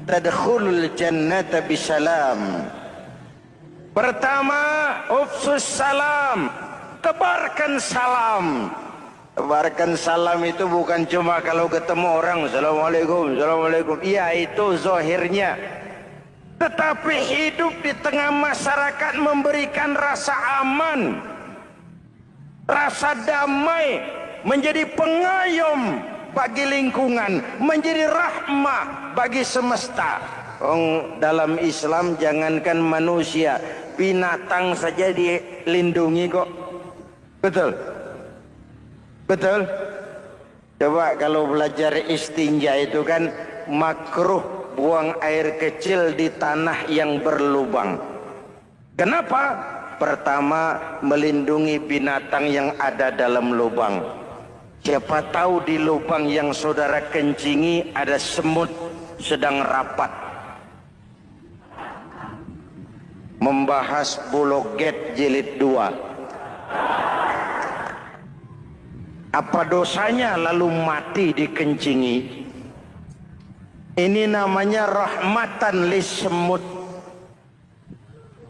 tadkhulul jannata bisalam." Pertama, ufsus salam, tebarkan salam. Tebarkan salam itu bukan cuma kalau ketemu orang assalamualaikum, assalamualaikum. Iya, itu zahirnya. Tetapi hidup di tengah masyarakat memberikan rasa aman, rasa damai, menjadi pengayom bagi lingkungan, menjadi rahmah bagi semesta. Dalam Islam jangankan manusia, binatang saja dilindungi kok. Betul? Betul? Coba kalau belajar istinja itu kan makruh buang air kecil di tanah yang berlubang. Kenapa? Pertama, melindungi binatang yang ada dalam lubang. Siapa tahu di lubang yang saudara kencingi ada semut sedang rapat. Membahas Buloget jilid 2. Apa dosanya lalu mati dikencingi? Ini namanya rahmatan lis semut.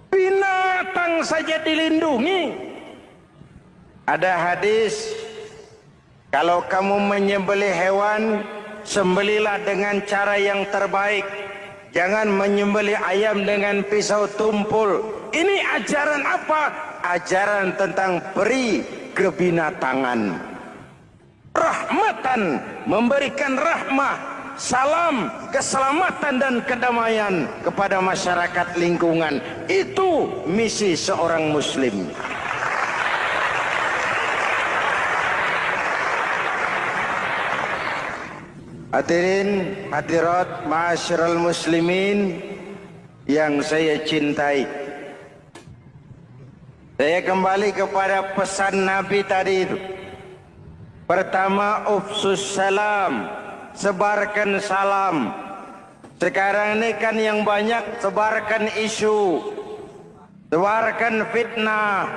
Binatang saja dilindungi. Ada hadis, kalau kamu menyembelih hewan, sembelilah dengan cara yang terbaik. Jangan menyembelih ayam dengan pisau tumpul. Ini ajaran apa? Ajaran tentang peri kebinatangan. Rahmatan, memberikan rahmah, salam, keselamatan dan kedamaian kepada masyarakat lingkungan. Itu misi seorang muslim. Hadirin hadirat ma'asyiral muslimin yang saya cintai, saya kembali kepada pesan Nabi tadi itu. Pertama, ufsus salam, sebarkan salam. Sekarang ini kan yang banyak sebarkan isu, sebarkan fitnah,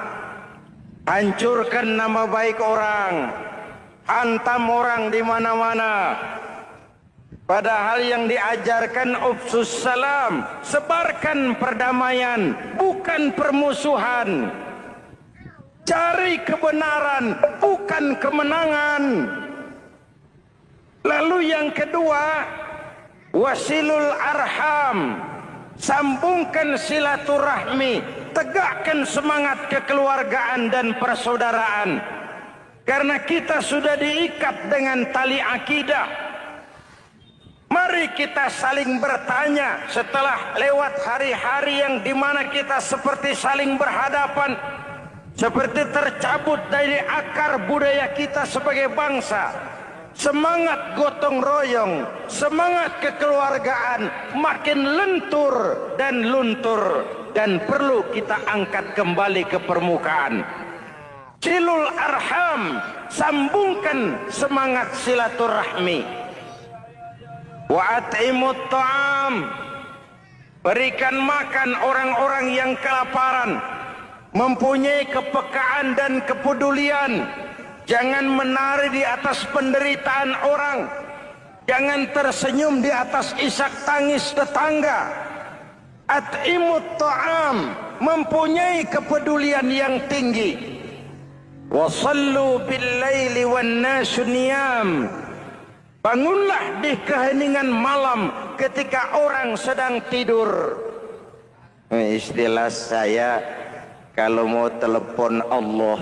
hancurkan nama baik orang, hantam orang di mana-mana. Padahal yang diajarkan ufsus salam, sebarkan perdamaian, bukan permusuhan. Cari kebenaran, bukan kemenangan. Lalu yang kedua, wasilul arham, sambungkan silaturahmi, tegakkan semangat kekeluargaan dan persaudaraan. Karena kita sudah diikat dengan tali akidah. Mari kita saling bertanya setelah lewat hari-hari yang dimana kita seperti saling berhadapan, seperti tercabut dari akar budaya kita sebagai bangsa. Semangat gotong royong, semangat kekeluargaan makin lentur dan luntur, dan perlu kita angkat kembali ke permukaan. Silul arham, sambungkan semangat silaturahmi. Wa at'imut ta'am, berikan makan orang-orang yang kelaparan. Mempunyai kepekaan dan kepedulian. Jangan menari di atas penderitaan orang. Jangan tersenyum di atas isak tangis tetangga. At'imut ta'am, mempunyai kepedulian yang tinggi. Wa sallu bil laili wan nasu niyam, Bangunlah di keheningan malam ketika orang sedang tidur. Istilah saya, kalau mau telepon Allah,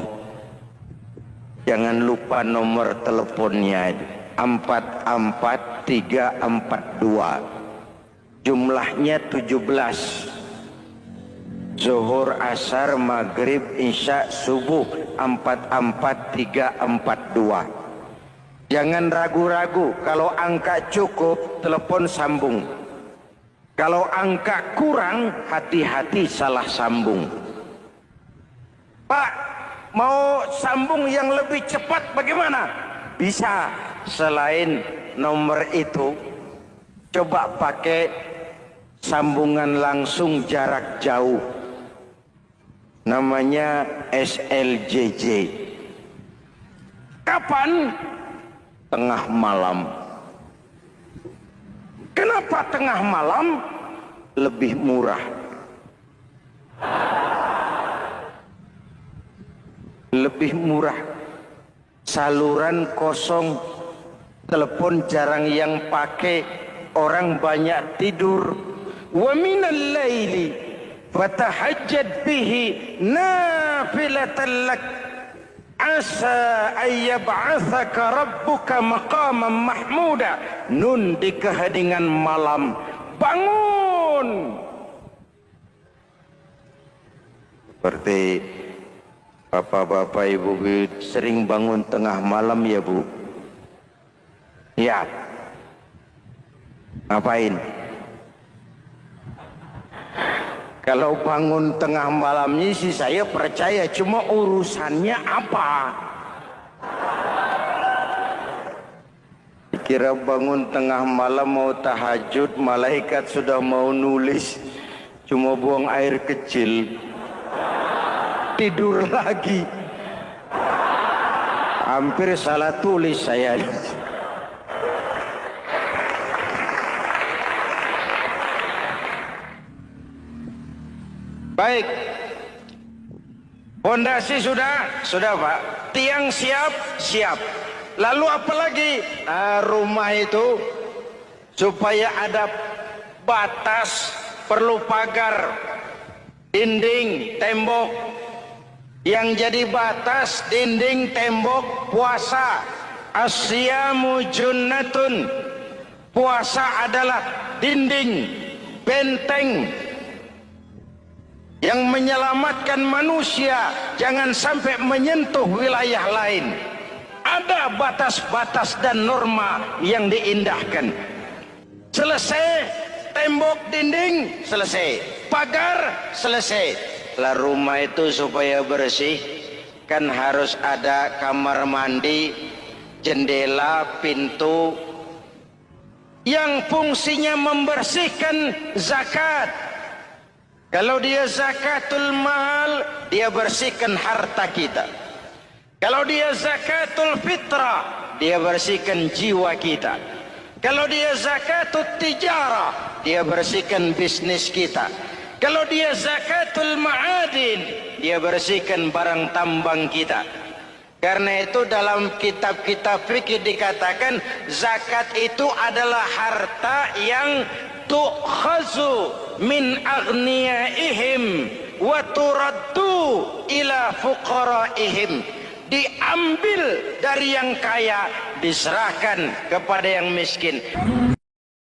jangan lupa nomor teleponnya, 44342. Jumlahnya 17. Zuhur, asar, maghrib, isya, subuh, 44342. Jangan ragu-ragu, kalau angka cukup, telepon sambung. Kalau angka kurang, hati-hati salah sambung. Pak, mau sambung yang lebih cepat bagaimana? Bisa, selain nomor itu, coba pakai sambungan langsung jarak jauh. Namanya SLJJ. Kapan? Tengah malam. Kenapa tengah malam? Lebih murah. Lebih murah. Saluran kosong, telepon jarang yang pakai, orang banyak tidur. Wa minal laili fatahajjad bihi nafilatan lak asa ayyab'athaka rabbuka maqaman mahmuda. Nun, di keheningan malam bangun. Seperti bapak-bapak, ibu sering bangun tengah malam ya Bu? Ya. Ngapain? Kalau bangun tengah malamnya sih saya percaya, cuma urusannya apa? Kira bangun tengah malam mau tahajud, malaikat sudah mau nulis, cuma buang air kecil, tidur lagi. Hampir salah tulis saya. Baik, fondasi sudah Pak. Tiang siap. Lalu apa lagi? Rumah itu supaya ada batas, perlu pagar, dinding, tembok. Yang jadi batas, dinding, tembok, puasa. Asyamu junnatun. Puasa adalah dinding, benteng yang menyelamatkan manusia jangan sampai menyentuh wilayah lain. Ada batas-batas dan norma yang diindahkan. Selesai tembok, dinding, selesai. Pagar, selesai. Lah rumah itu supaya bersih kan harus ada kamar mandi, jendela, pintu yang fungsinya membersihkan. Zakat, kalau dia zakatul mal, dia bersihkan harta kita. Kalau dia zakatul fitrah, dia bersihkan jiwa kita. Kalau dia zakatul tijarah, dia bersihkan bisnis kita. Kalau dia zakatul ma'adin, dia bersihkan barang tambang kita. Karena itu dalam kitab-kitab fikih dikatakan zakat itu adalah harta yang tu'khazu min aghniyaihim wa turaddu ila fuqaraihim. Diambil dari yang kaya, diserahkan kepada yang miskin.